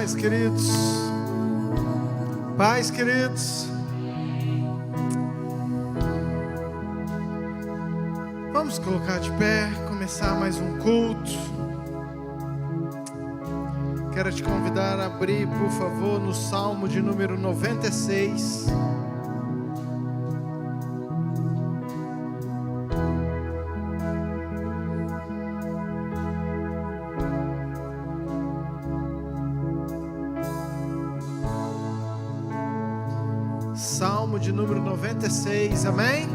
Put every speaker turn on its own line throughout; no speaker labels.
Paz, queridos. Paz, queridos. Vamos colocar de pé, começar mais um culto. Quero te convidar a abrir, por favor, no Salmo de número 96. Salmo de número 96, amém?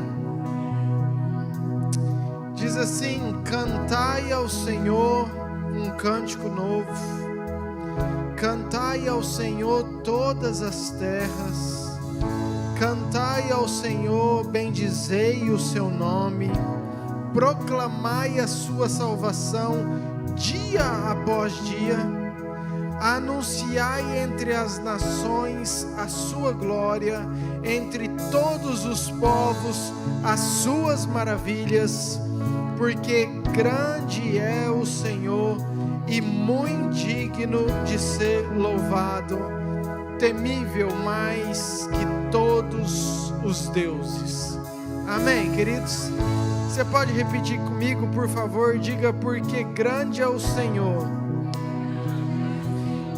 Diz assim: cantai ao Senhor um cântico novo, cantai ao Senhor todas as terras, cantai ao Senhor, bendizei o seu nome, proclamai a sua salvação dia após dia, anunciai entre as nações a sua glória, entre todos os povos as suas maravilhas, porque grande é o Senhor e muito digno de ser louvado, temível mais que todos os deuses. Amém, queridos? Você pode repetir comigo, por favor? Diga: porque grande é o Senhor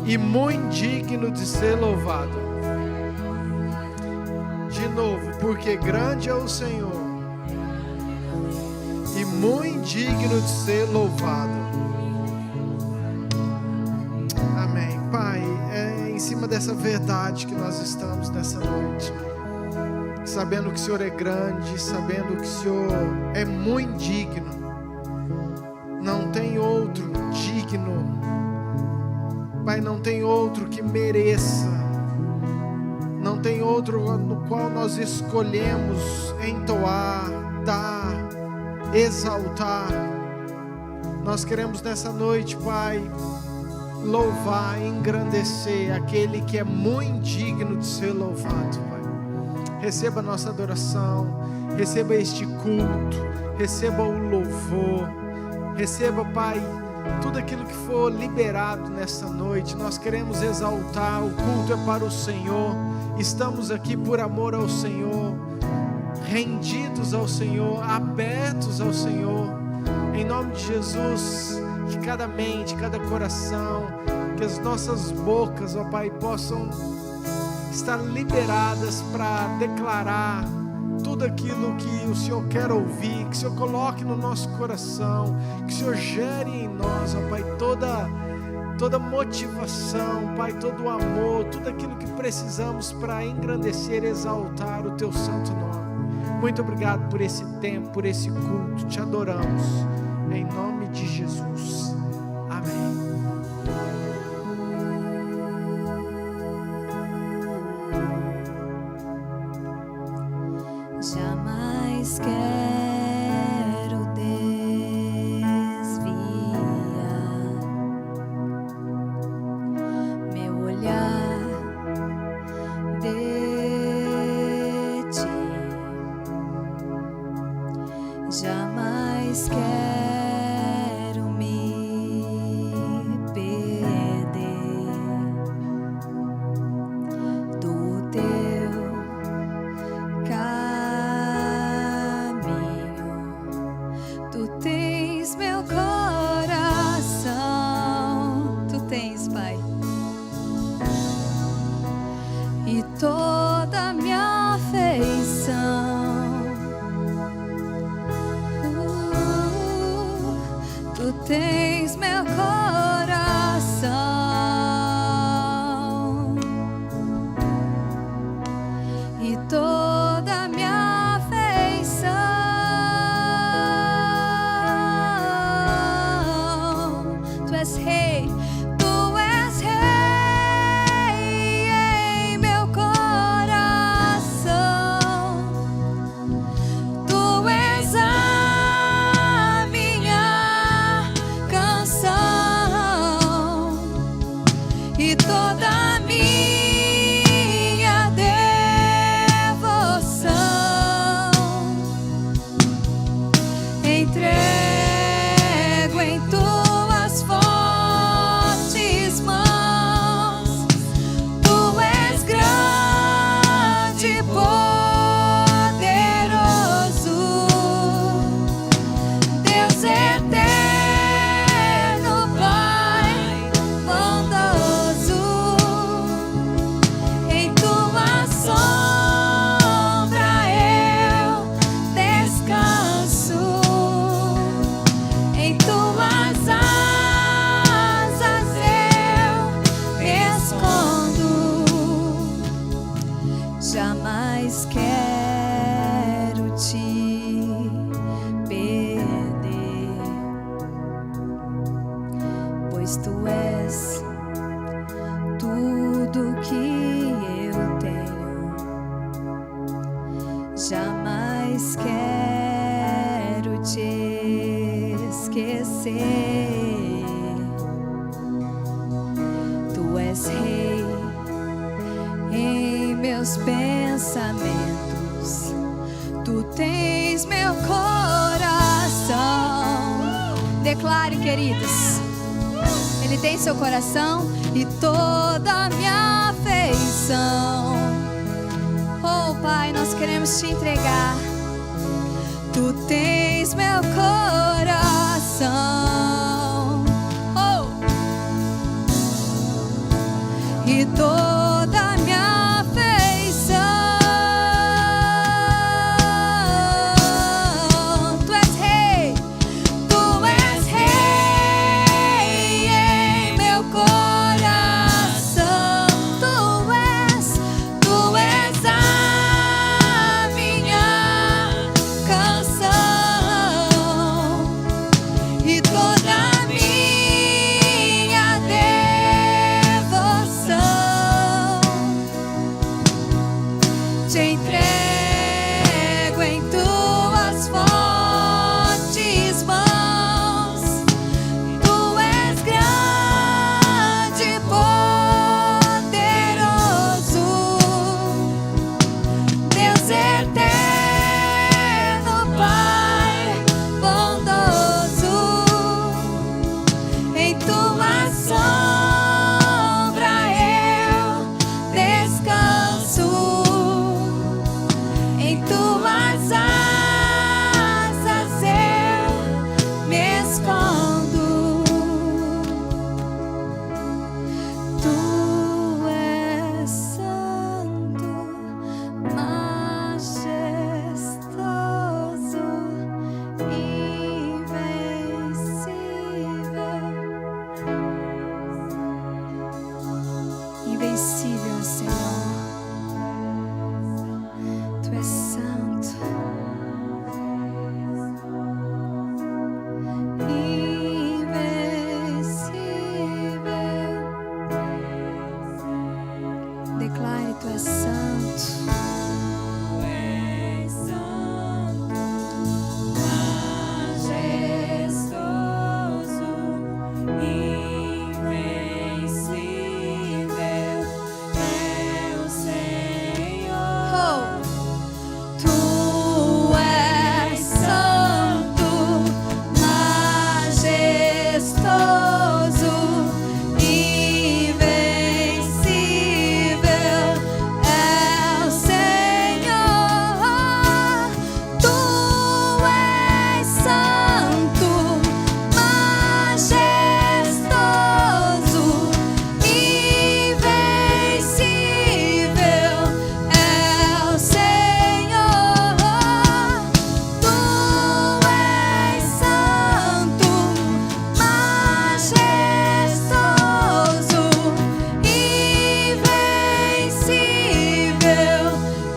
e muito digno de ser louvado. De novo: porque grande é o Senhor e muito digno de ser louvado. Amém. Pai, é em cima dessa verdade que nós estamos nessa noite, sabendo que o Senhor é grande, sabendo que o Senhor é muito digno, não tem outro digno. Pai, não tem outro que mereça, não tem outro no qual nós escolhemos entoar, dar, exaltar. Nós queremos nessa noite, Pai, louvar, engrandecer aquele que é muito digno de ser louvado, Pai. Receba a nossa adoração, receba este culto, receba o louvor, receba, Pai, tudo aquilo que for liberado nessa noite. Nós queremos exaltar, o culto é para o Senhor, estamos aqui por amor ao Senhor, rendidos ao Senhor, abertos ao Senhor, em nome de Jesus. Que cada mente, cada coração, que as nossas bocas, ó Pai, possam estar liberadas para declarar tudo aquilo que o Senhor quer ouvir, que o Senhor coloque no nosso coração, que o Senhor gere em nós, ó Pai, toda motivação, Pai, todo o amor, tudo aquilo que precisamos para engrandecer, exaltar o Teu santo nome. Muito obrigado por esse tempo, por esse culto, te adoramos, em nome de Jesus, amém.
Jamais quero desviar meu olhar de ti, jamais quero me perder do teu caminho. Tu tens meu coração, tu tens, Pai, e toda minha afeição. Tu tens meu coração e toda minha afeição. Tu és rei, tu és rei em meu coração. Tu és a minha canção. pois tu és tudo que eu tenho. Jamais quero te esquecer. Tu és rei em meus pensamentos. Tu tens meu coração. Declare, queridos, Ele tem seu coração e toda a minha afeição. Oh, Pai, nós queremos te entregar. Tu tens meu coração. Oh, e toda a minha afeição. Tu és rei, tu és rei em meu coração. Tu és a minha canção e toda a minha devoção. Te entrego em tuas fortes mãos. Tu és grande e poderoso, Deus eterno, Pai bondoso. Em tua sombra eu descanso. Em tuas asas eu me escondo. Tu és santo, majestoso, invencível. Invencível, Senhor. Tu és santo, invencível. Declare, tu és santo. Tu és santo, majestoso, invencível é o Senhor. Tu és santo, majestoso, invencível é o Senhor. Tu és santo, majestoso, invencível é o Senhor. Tu és santo, majestoso, invencível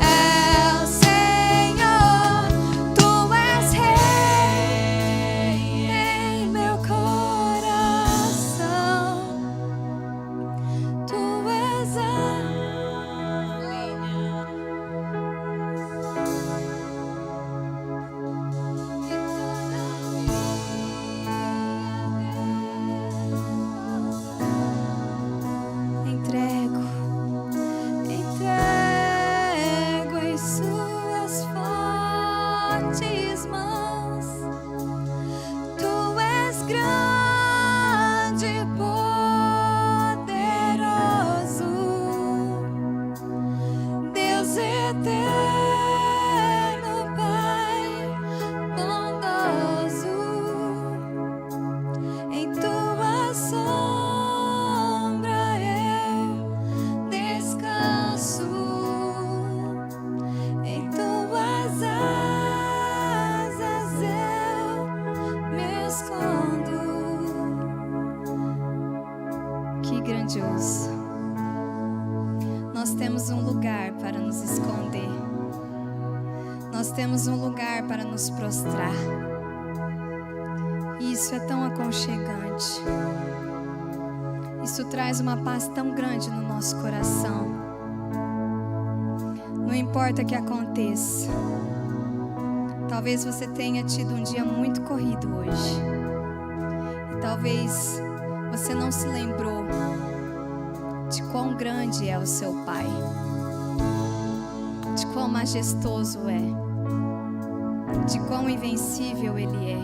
é o Senhor. Tu és rei em meu coração. Tu és a entrego em suas fortes mãos. Tu és grande e poderoso, Deus eterno, Pai bondoso. Em tua sombra eu descanso. Em tuas asas eu me escondo. Que grandioso! Nós temos um lugar para nos esconder. Nós temos um lugar para nos prostrar. E isso é tão aconchegante. isso traz uma paz tão grande no nosso coração. Não importa o que aconteça. Talvez você tenha tido um dia muito corrido hoje. E talvez você não se lembrou de quão grande é o seu Pai, de quão majestoso é, de quão invencível Ele é.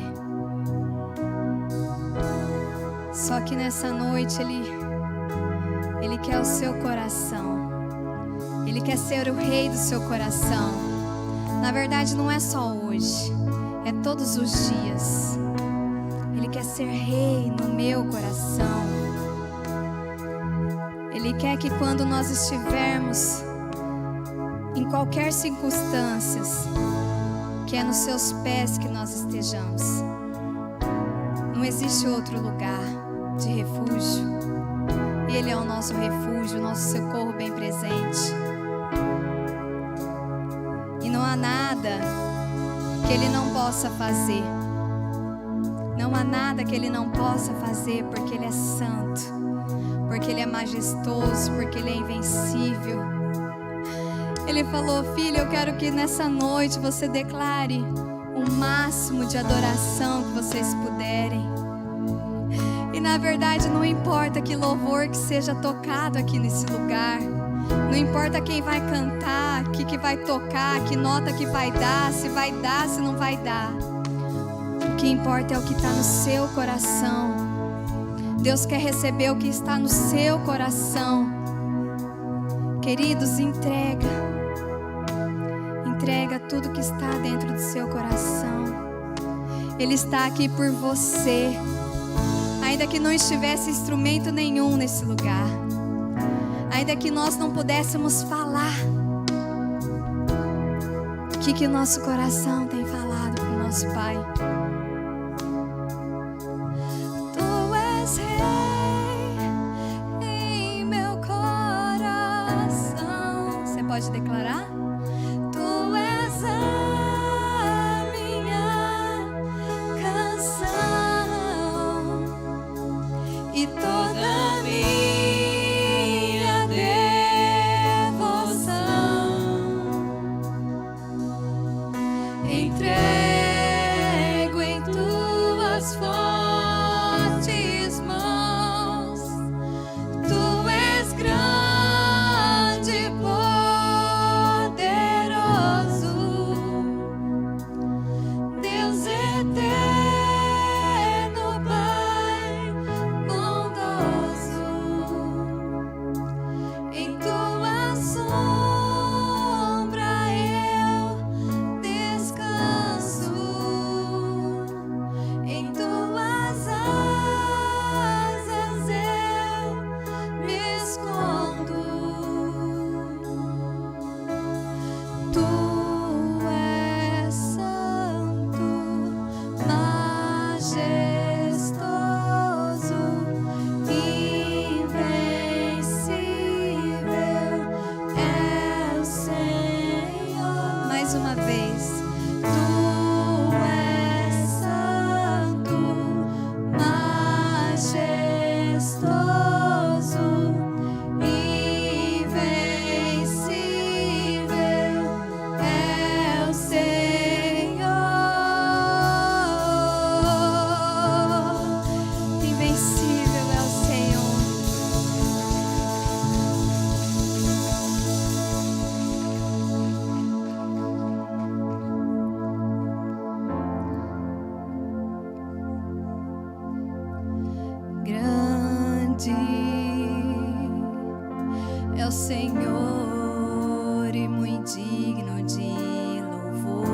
Só que nessa noite Ele quer o seu coração. Ele quer ser o rei do seu coração. Na verdade, não é só hoje, é todos os dias. Ele quer ser rei no meu coração. Ele quer que quando nós estivermos em qualquer circunstância, que é nos seus pés que nós estejamos. Não existe outro lugar de refúgio. Ele é o nosso refúgio, o nosso socorro bem presente. E não há nada que Ele não possa fazer. Não há nada que Ele não possa fazer, porque Ele é santo, porque Ele é majestoso, porque Ele é invencível. Ele falou: filho, eu quero que nessa noite você declare o máximo de adoração que vocês puderem. E na verdade não importa que louvor que seja tocado aqui nesse lugar. Não importa quem vai cantar, o que vai tocar, que nota que vai dar, se não vai dar. O que importa é o que está no seu coração. Deus quer receber o que está no seu coração. Queridos, entrega tudo que está dentro do seu coração. Ele está aqui por você. Ainda que não estivesse instrumento nenhum nesse lugar, ainda que nós não pudéssemos falar, o que o nosso coração tem falado para o nosso Pai? Tu és rei em meu coração. Você pode declarar? Tu és a minha canção e toda minha devoção. Entrego em tuas fortes mãos. Tu és grande e poderoso, Deus eterno, Pai bondoso. Em tua sombra eu descanso, em tuas asas eu me escondo. Tu és santo, majestoso, invencível é o Senhor. Mais uma vez. Tu és santo, majestoso, invencível é o Senhor. Invencível é o Senhor. Grande é o Senhor e muito digno de louvor.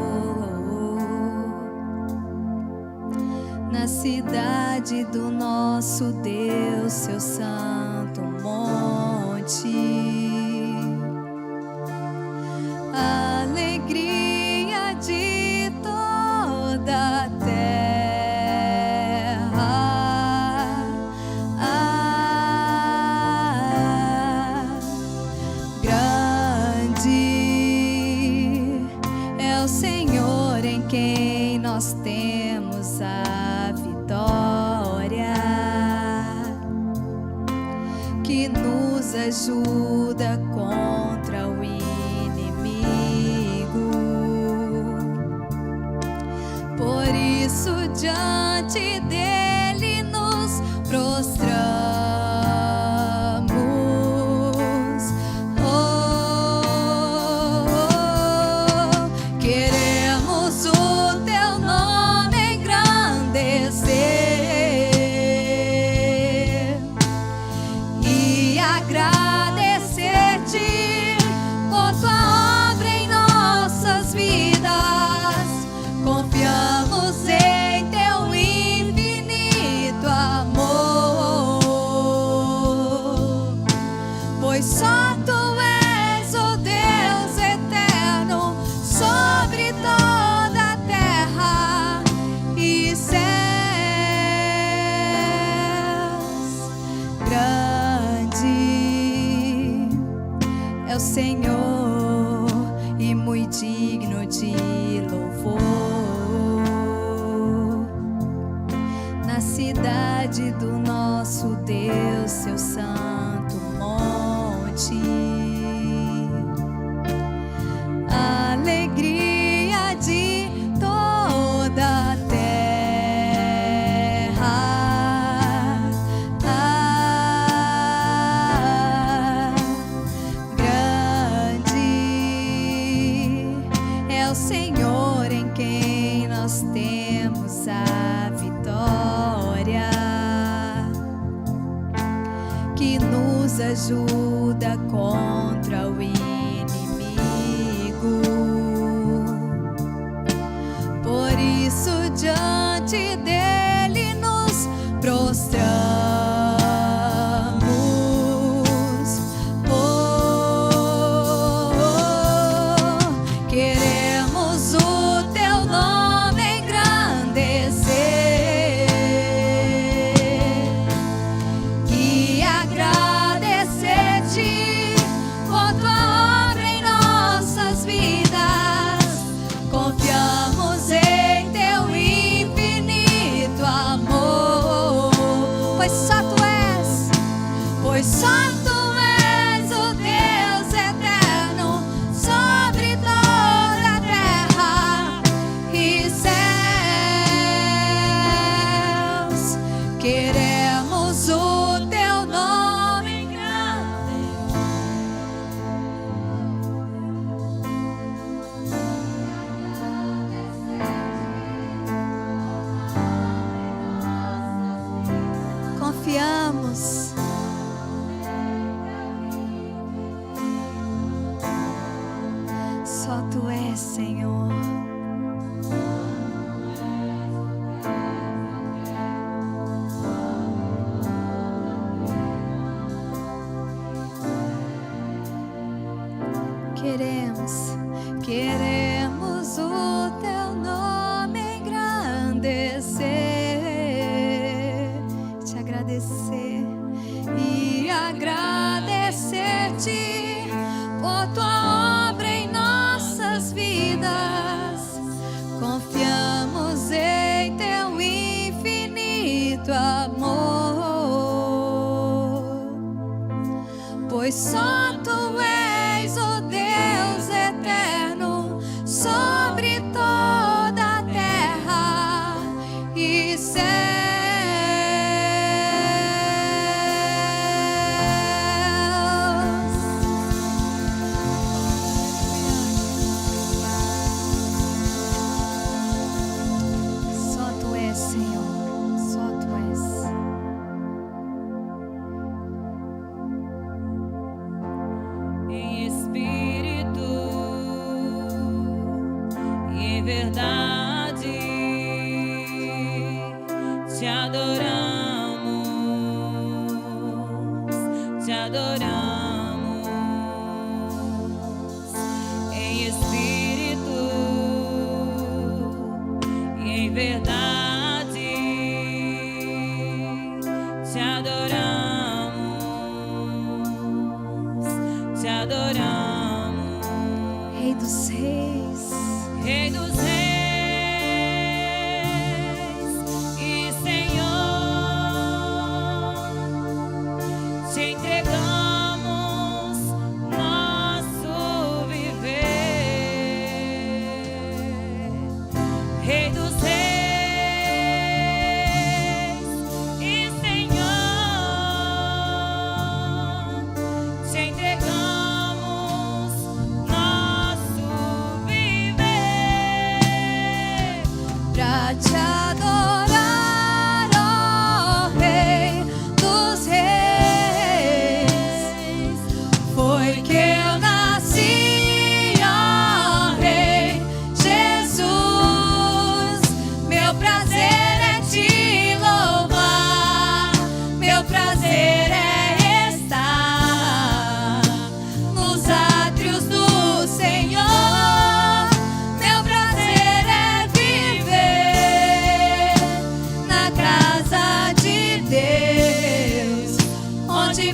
Na cidade do nosso Deus, seu santo monte. Alegria de toda a terra. Grande é o Senhor em quem nós temos a vitória. ajuda contra o inimigo. Por isso diante dele nos prostramos. Senhor, e muito digno de louvor. Na cidade do nosso Deus, seu santo monte, alegria de toda a terra. Senhor, em quem nós temos a vitória, que nos ajuda contra o inimigo. Por isso diante dele nos prostramos. Pois só tu és o Deus eterno sobre toda a terra e céus. Queremos o teu nome grande. Confiamos. Só tu és, Senhor. Queremos o teu nome engrandecer, te agradecer e agradecer-te por tua obra em nossas vidas. Confiamos em teu infinito amor, pois só tu és o Deus eterno sobre toda a terra e céus. Só tu és, Senhor, só tu és.
Em espírito e em verdade te adoramos, te adoramos. Em espírito e em verdade te adoramos, te adoramos.
Rei dos reis,
Rei dos reis e Senhor, te entregamos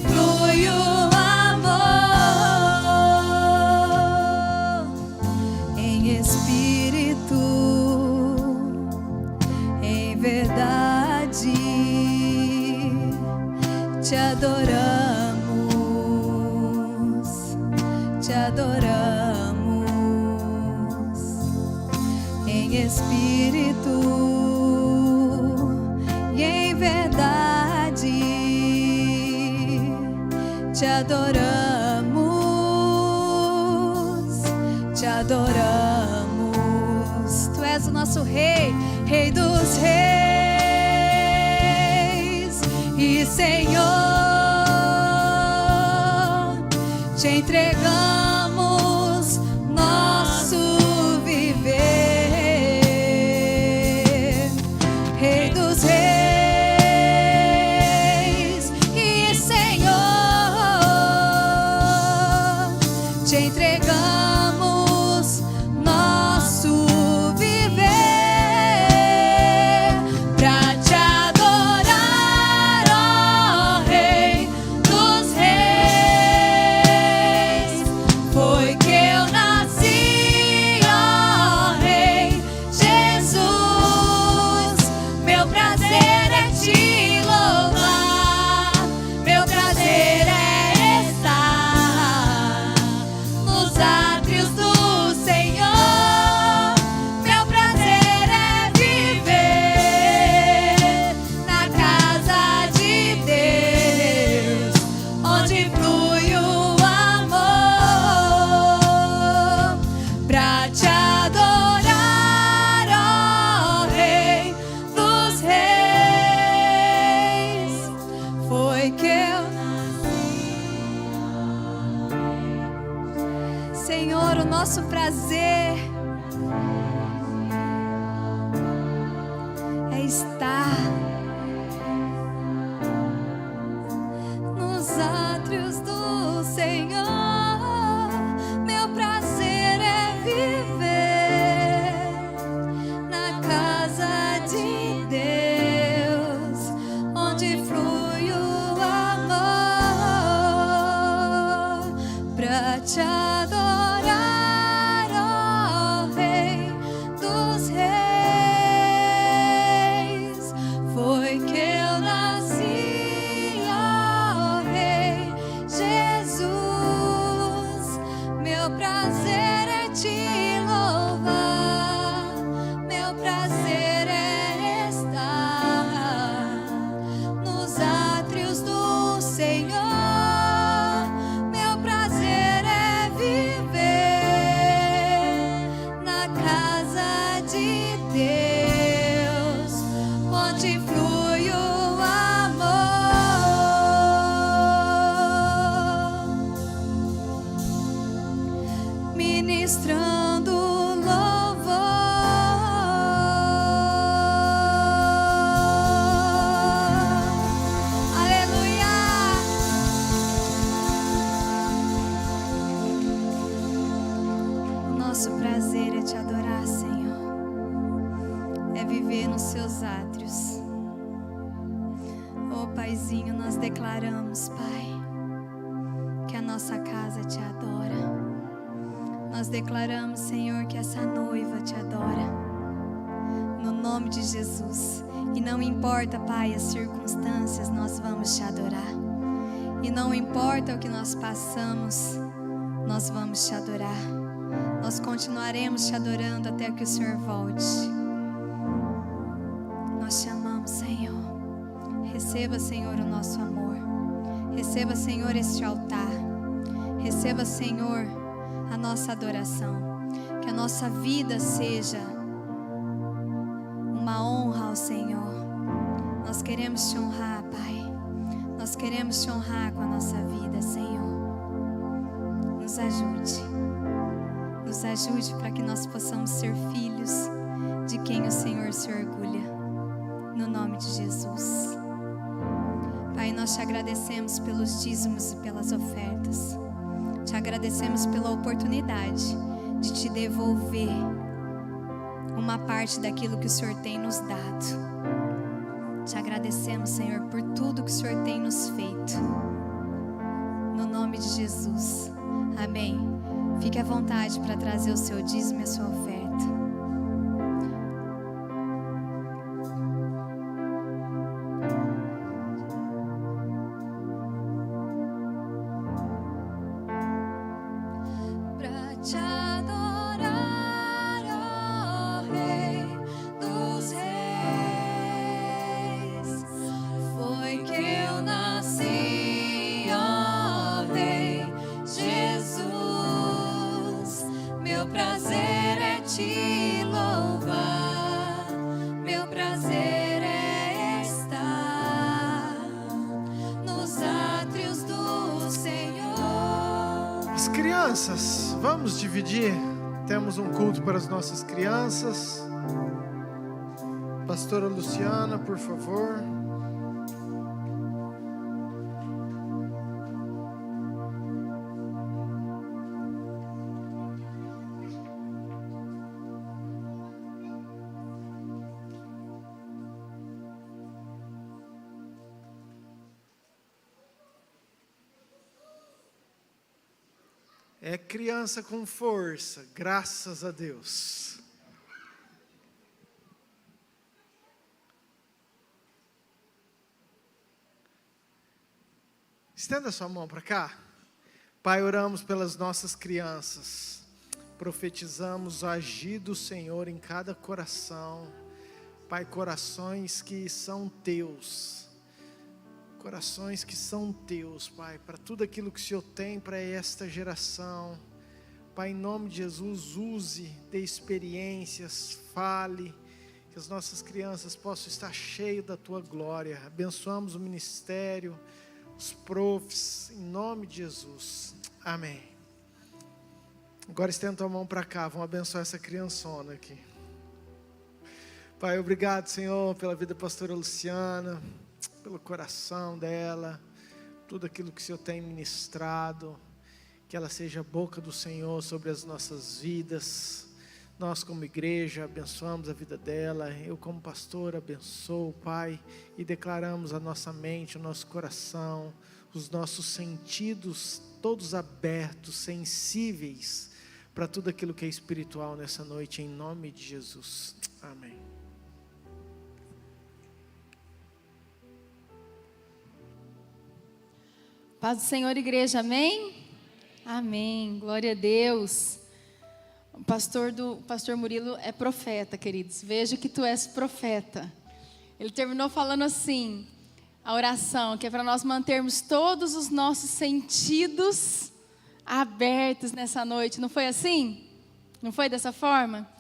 flui o amor, em espírito, em verdade, te adoramos, te adoramos, em espírito e em verdade, te adoramos, te adoramos. Tu és o nosso Rei, Rei dos Reis e Senhor. Te entregamos nosso viver, Rei dos Reis e Senhor. Te entregamos nosso viver pra te adorar, ó Rei dos Reis. Foi que eu nasci, ó Rei Jesus. Meu prazer é te louvar, meu prazer é estar nos átrios do Senhor. Meu prazer é viver na casa de Deus, onde flui o amor, pra te adorar, ó Rei dos Reis. Foi que eu nasci, Senhor, o nosso prazer é estar nos átrios do Senhor. Meu prazer é viver na casa de Deus, onde flui o amor, pra te adorar, ó Rei dos Reis. Foi que eu nasci, ó Rei Jesus. Meu prazer é te louvar, meu prazer é estar nos átrios do Senhor. Meu prazer é viver na casa de Deus, onde flui o amor, ministrando louvor. Aleluia. O nosso prazer é te adorar, Senhor, é viver nos seus átrios. Oh Paizinho, nós declaramos, Pai, que a nossa casa te adora. Nós declaramos, Senhor, que essa noiva te adora, no nome de Jesus. E não importa, Pai, as circunstâncias, nós vamos te adorar. E não importa o que nós passamos, nós vamos te adorar. Nós continuaremos te adorando até que o Senhor volte. Nós te amamos, Senhor. Receba, Senhor, o nosso amor. Receba, Senhor, este altar. Receba, Senhor, a nossa adoração. Que a nossa vida seja uma honra ao Senhor. Nós queremos te honrar, Pai. Nós queremos te honrar com a nossa vida, Senhor. Nos ajude. Nos ajude para que nós possamos ser filhos de quem o Senhor se orgulha. No nome de Jesus. Pai, nós te agradecemos pelos dízimos e pelas ofertas. Te agradecemos pela oportunidade de te devolver uma parte daquilo que o Senhor tem nos dado. Te agradecemos, Senhor, por tudo que o Senhor tem nos feito. no nome de Jesus. Amém. Fique à vontade para trazer o seu dízimo e a sua oferta.
Crianças, vamos dividir. Temos um culto para as nossas crianças. Pastora Luciana, por favor. É criança com força, graças a Deus. Estenda sua mão para cá. Pai, oramos pelas nossas crianças. Profetizamos o agir do Senhor em cada coração. Pai, corações que são teus. Corações que são teus, Pai, para tudo aquilo que o Senhor tem para esta geração. Pai, em nome de Jesus, use, dê experiências, fale, que as nossas crianças possam estar cheias da Tua glória. Abençoamos o ministério, os profs, em nome de Jesus. Amém. Agora estenda tua mão para cá, vamos abençoar essa criançona aqui. Pai, obrigado, Senhor, pela vida da pastora Luciana, pelo coração dela, tudo aquilo que o Senhor tem ministrado, que ela seja a boca do Senhor sobre as nossas vidas. Nós como igreja abençoamos a vida dela, eu como pastor abençoo, Pai, e declaramos a nossa mente, o nosso coração, os nossos sentidos todos abertos, sensíveis para tudo aquilo que é espiritual nessa noite, em nome de Jesus. Amém.
Paz do Senhor, igreja, amém? Amém, glória a Deus. O pastor Murilo é profeta, queridos. Veja que tu és profeta. Ele terminou falando assim, a oração, que é para nós mantermos todos os nossos sentidos abertos nessa noite. Não foi assim? Não foi dessa forma?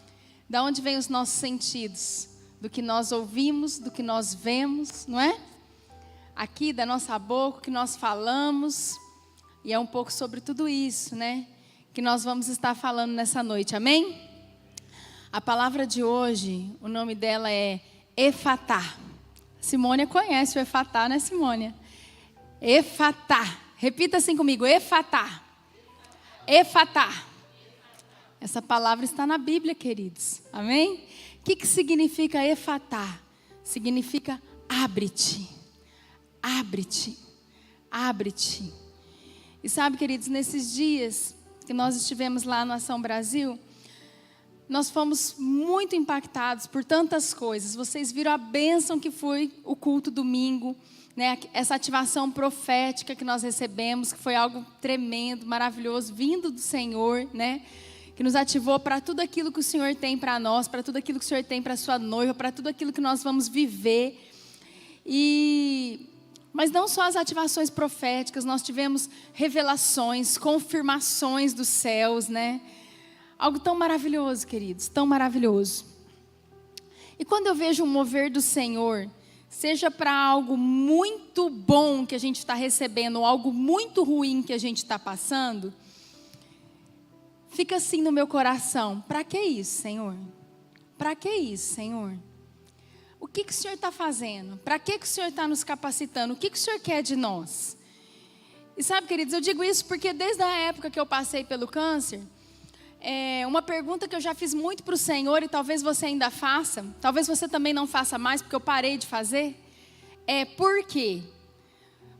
Da onde vêm os nossos sentidos? Do que nós ouvimos, do que nós vemos, não é? Aqui da nossa boca, o que nós falamos, e é um pouco sobre tudo isso, né? Que nós vamos estar falando nessa noite, amém? A palavra de hoje, o nome dela é Efatá. Simônia conhece o Efatá, né, Simônia? Efatá. Repita assim comigo, Efatá. Efatá. Essa palavra está na Bíblia, queridos, amém? O que significa Efatá? Significa abre-te. Abre-te, abre-te. E sabe, queridos, nesses dias que nós estivemos lá no Ação Brasil, nós fomos muito impactados por tantas coisas. Vocês viram a bênção que foi o culto domingo, né? Essa ativação profética que nós recebemos, que foi algo tremendo, maravilhoso, vindo do Senhor, né? Que nos ativou para tudo aquilo que o Senhor tem para nós, para tudo aquilo que o Senhor tem para a sua noiva, para tudo aquilo que nós vamos viver. Mas não só as ativações proféticas, nós tivemos revelações, confirmações dos céus, né? Algo tão maravilhoso, queridos, tão maravilhoso. E quando eu vejo um mover do Senhor, seja para algo muito bom que a gente está recebendo, ou algo muito ruim que a gente está passando, fica assim no meu coração, para que isso, Senhor? Para que isso, Senhor? O que o Senhor está fazendo? Para que o Senhor está nos capacitando? O que o Senhor quer de nós? E sabe, queridos, eu digo isso porque desde a época que eu passei pelo câncer, uma pergunta que eu já fiz muito para o Senhor, e talvez você ainda faça, talvez você também não faça mais, porque eu parei de fazer, é por quê?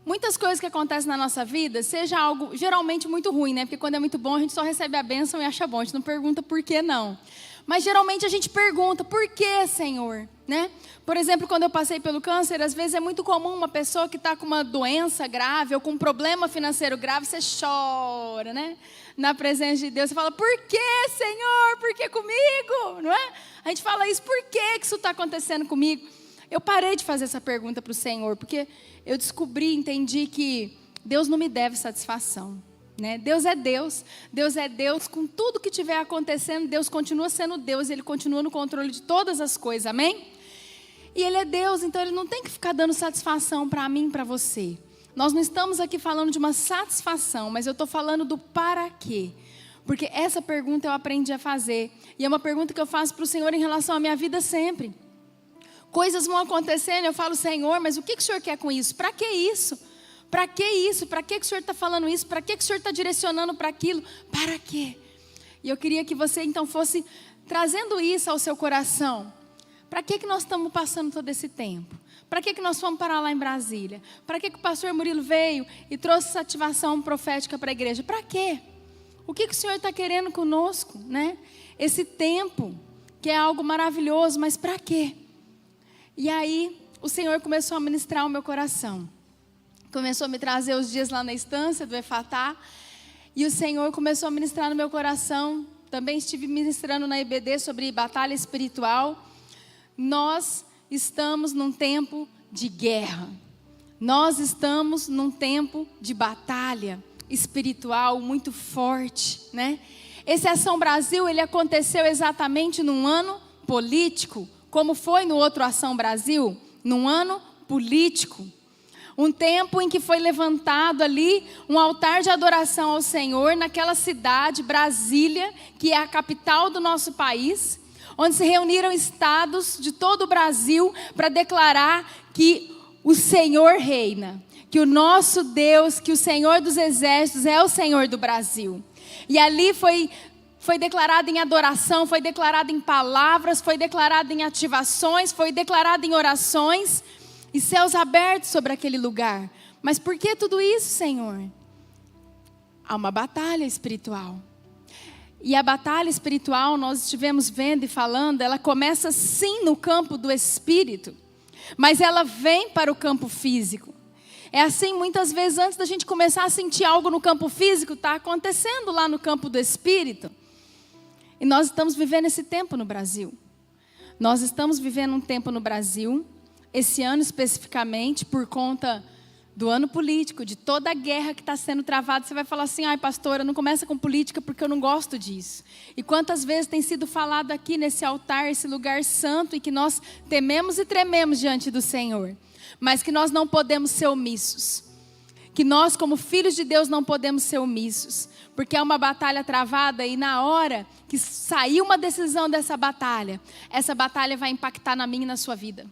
muitas coisas que acontecem na nossa vida, seja algo geralmente muito ruim, né? Porque quando é muito bom, a gente só recebe a bênção e acha bom. A gente não pergunta por que não. Mas geralmente a gente pergunta, por que, Senhor? Né? Por exemplo, quando eu passei pelo câncer, às vezes é muito comum uma pessoa que está com uma doença grave ou com um problema financeiro grave, você chora, né? Na presença de Deus, você fala, por que, Senhor? Por que comigo? Não é? A gente fala isso, por que isso está acontecendo comigo? Eu parei de fazer essa pergunta para o Senhor, porque eu entendi que Deus não me deve satisfação. Né? Deus é Deus com tudo que estiver acontecendo, Deus continua sendo Deus, Ele continua no controle de todas as coisas, amém? E Ele é Deus, então Ele não tem que ficar dando satisfação para mim, para você. Nós não estamos aqui falando de uma satisfação, mas eu estou falando do para quê. Porque essa pergunta eu aprendi a fazer, e é uma pergunta que eu faço para o Senhor em relação à minha vida sempre. Coisas vão acontecendo, eu falo, Senhor, mas o que o Senhor quer com isso? Para que isso? Para que isso? Para que o Senhor está falando isso? Para que o Senhor está direcionando para aquilo? Para quê? E eu queria que você então fosse trazendo isso ao seu coração. Para que nós estamos passando todo esse tempo? Para que nós fomos parar lá em Brasília? Para que o pastor Murilo veio e trouxe essa ativação profética para a igreja? Para quê? O que o Senhor está querendo conosco? Né? Esse tempo, que é algo maravilhoso, mas para quê? E aí o Senhor começou a ministrar o meu coração. Começou a me trazer os dias lá na estância do Efatá. E o Senhor começou a ministrar no meu coração. Também estive ministrando na IBD sobre batalha espiritual. Nós estamos num tempo de guerra. Nós estamos num tempo de batalha espiritual muito forte, né? Esse Ação Brasil, ele aconteceu exatamente num ano político, como foi no outro Ação Brasil, num ano político. Um tempo em que foi levantado ali um altar de adoração ao Senhor naquela cidade, Brasília, que é a capital do nosso país, onde se reuniram estados de todo o Brasil para declarar que o Senhor reina, que o nosso Deus, que o Senhor dos exércitos é o Senhor do Brasil. E ali foi declarado em adoração, foi declarado em palavras, foi declarado em ativações, foi declarado em orações, e céus abertos sobre aquele lugar. Mas por que tudo isso, Senhor? Há uma batalha espiritual. E a batalha espiritual, nós estivemos vendo e falando, ela começa sim no campo do espírito, mas ela vem para o campo físico. É assim, muitas vezes, antes da gente começar a sentir algo no campo físico, está acontecendo lá no campo do espírito. E nós estamos vivendo esse tempo no Brasil. Nós estamos vivendo um tempo no Brasil, esse ano especificamente, por conta do ano político, de toda a guerra que está sendo travada. Você vai falar assim, ai pastora, não começa com política porque eu não gosto disso. E quantas vezes tem sido falado aqui nesse altar, esse lugar santo, e que nós tememos e trememos diante do Senhor. Mas que nós não podemos ser omissos. Que nós, como filhos de Deus, não podemos ser omissos. Porque é uma batalha travada e na hora que sair uma decisão dessa batalha, essa batalha vai impactar na minha e na sua vida.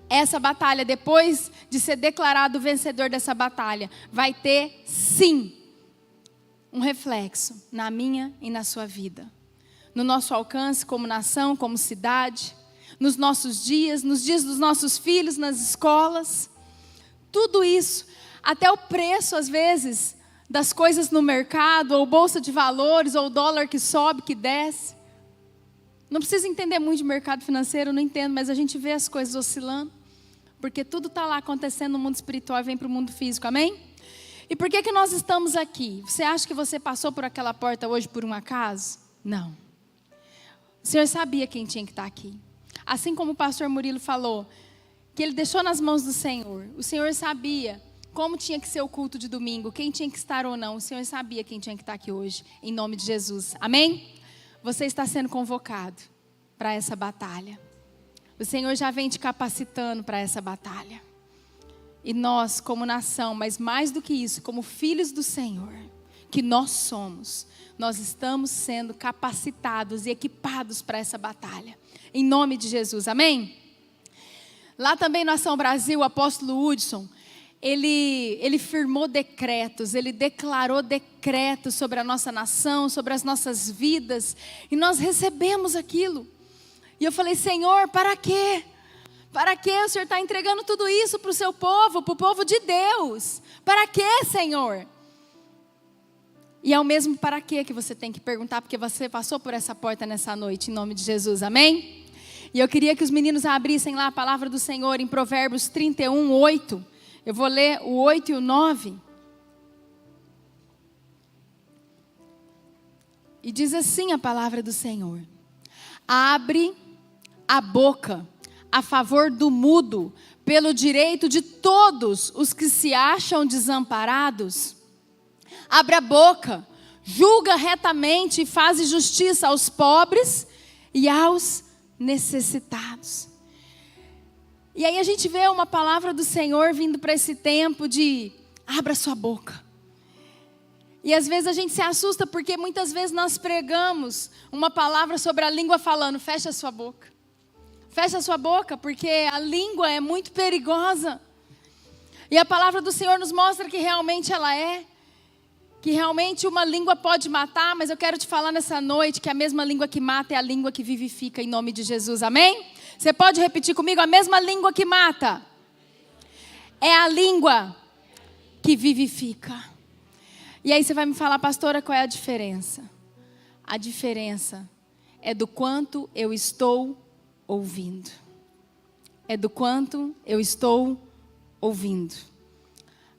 Essa batalha, depois de ser declarado o vencedor dessa batalha, vai ter, sim, um reflexo na minha e na sua vida. No nosso alcance como nação, como cidade, nos nossos dias, nos dias dos nossos filhos, nas escolas. Tudo isso, até o preço, às vezes, das coisas no mercado, ou bolsa de valores, ou dólar que sobe, que desce. Não precisa entender muito de mercado financeiro, eu não entendo, mas a gente vê as coisas oscilando. Porque tudo está lá acontecendo no mundo espiritual e vem para o mundo físico, amém? E por que nós estamos aqui? Você acha que você passou por aquela porta hoje por um acaso? Não. O Senhor sabia quem tinha que estar aqui. Assim como o pastor Murilo falou, que ele deixou nas mãos do Senhor. O Senhor sabia como tinha que ser o culto de domingo, quem tinha que estar ou não. O Senhor sabia quem tinha que estar aqui hoje, em nome de Jesus, amém? Você está sendo convocado para essa batalha. O Senhor já vem te capacitando para essa batalha. E nós, como nação, mas mais do que isso, como filhos do Senhor, que nós somos, nós estamos sendo capacitados e equipados para essa batalha. Em nome de Jesus, amém? Lá também na Ação Brasil, o apóstolo Hudson, ele firmou decretos, ele declarou decretos sobre a nossa nação, sobre as nossas vidas, e nós recebemos aquilo. E eu falei, Senhor, para quê? Para que o Senhor está entregando tudo isso para o seu povo, para o povo de Deus? Para que, Senhor? E é o mesmo para que você tem que perguntar, porque você passou por essa porta nessa noite, em nome de Jesus, amém? E eu queria que os meninos abrissem lá a palavra do Senhor em Provérbios 31, 8. Eu vou ler o 8 e o 9. E diz assim a palavra do Senhor: abre a boca a favor do mudo, pelo direito de todos os que se acham desamparados. Abre a boca, julga retamente e faz justiça aos pobres e aos necessitados. E aí a gente vê uma palavra do Senhor vindo para esse tempo de abra sua boca. E às vezes a gente se assusta porque muitas vezes nós pregamos uma palavra sobre a língua falando, fecha a sua boca. Fecha a sua boca, porque a língua é muito perigosa. E a palavra do Senhor nos mostra que realmente ela é. Que realmente uma língua pode matar, mas eu quero te falar nessa noite que a mesma língua que mata é a língua que vivifica, em nome de Jesus, amém? Você pode repetir comigo? A mesma língua que mata é a língua que vivifica. E aí você vai me falar, pastora, qual é a diferença? A diferença é do quanto eu estou ouvindo. É do quanto eu estou ouvindo.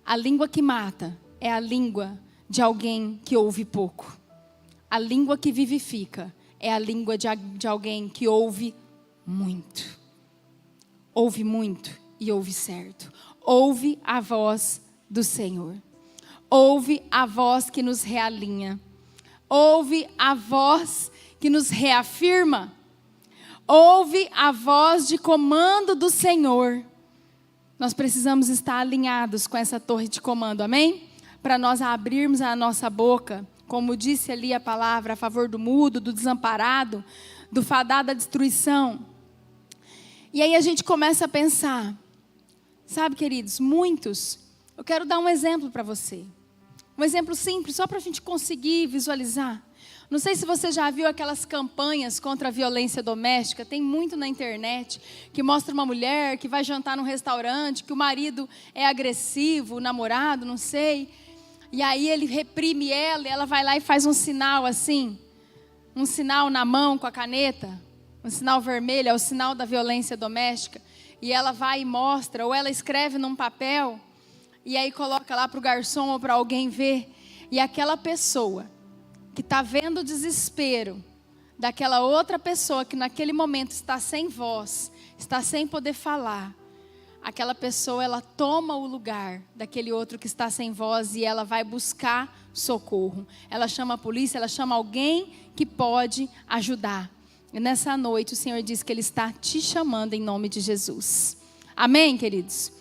A língua que mata é a língua de alguém que ouve pouco. A língua que vivifica é a língua de alguém que ouve muito. Ouve muito e ouve certo. Ouve a voz do Senhor. Ouve a voz que nos realinha. Ouve a voz que nos reafirma. Ouve a voz de comando do Senhor. Nós precisamos estar alinhados com essa torre de comando, amém? Para nós abrirmos a nossa boca, como disse ali a palavra, a favor do mudo, do desamparado, do fadado à destruição. E aí a gente começa a pensar, sabe, queridos, muitos, eu quero dar um exemplo para você. Um exemplo simples, só para a gente conseguir visualizar. Não sei se você já viu aquelas campanhas contra a violência doméstica, tem muito na internet, que mostra uma mulher que vai jantar num restaurante, que o marido é agressivo, o namorado, não sei. E aí ele reprime ela, e ela vai lá e faz um sinal assim, um sinal na mão com a caneta, um sinal vermelho, é o sinal da violência doméstica. E ela vai e mostra, ou ela escreve num papel, e aí coloca lá para o garçom ou para alguém ver. E aquela pessoa que está vendo o desespero daquela outra pessoa que naquele momento está sem voz, está sem poder falar, aquela pessoa ela toma o lugar daquele outro que está sem voz e ela vai buscar socorro. Ela chama a polícia, ela chama alguém que pode ajudar. E nessa noite o Senhor diz que Ele está te chamando em nome de Jesus. Amém, queridos?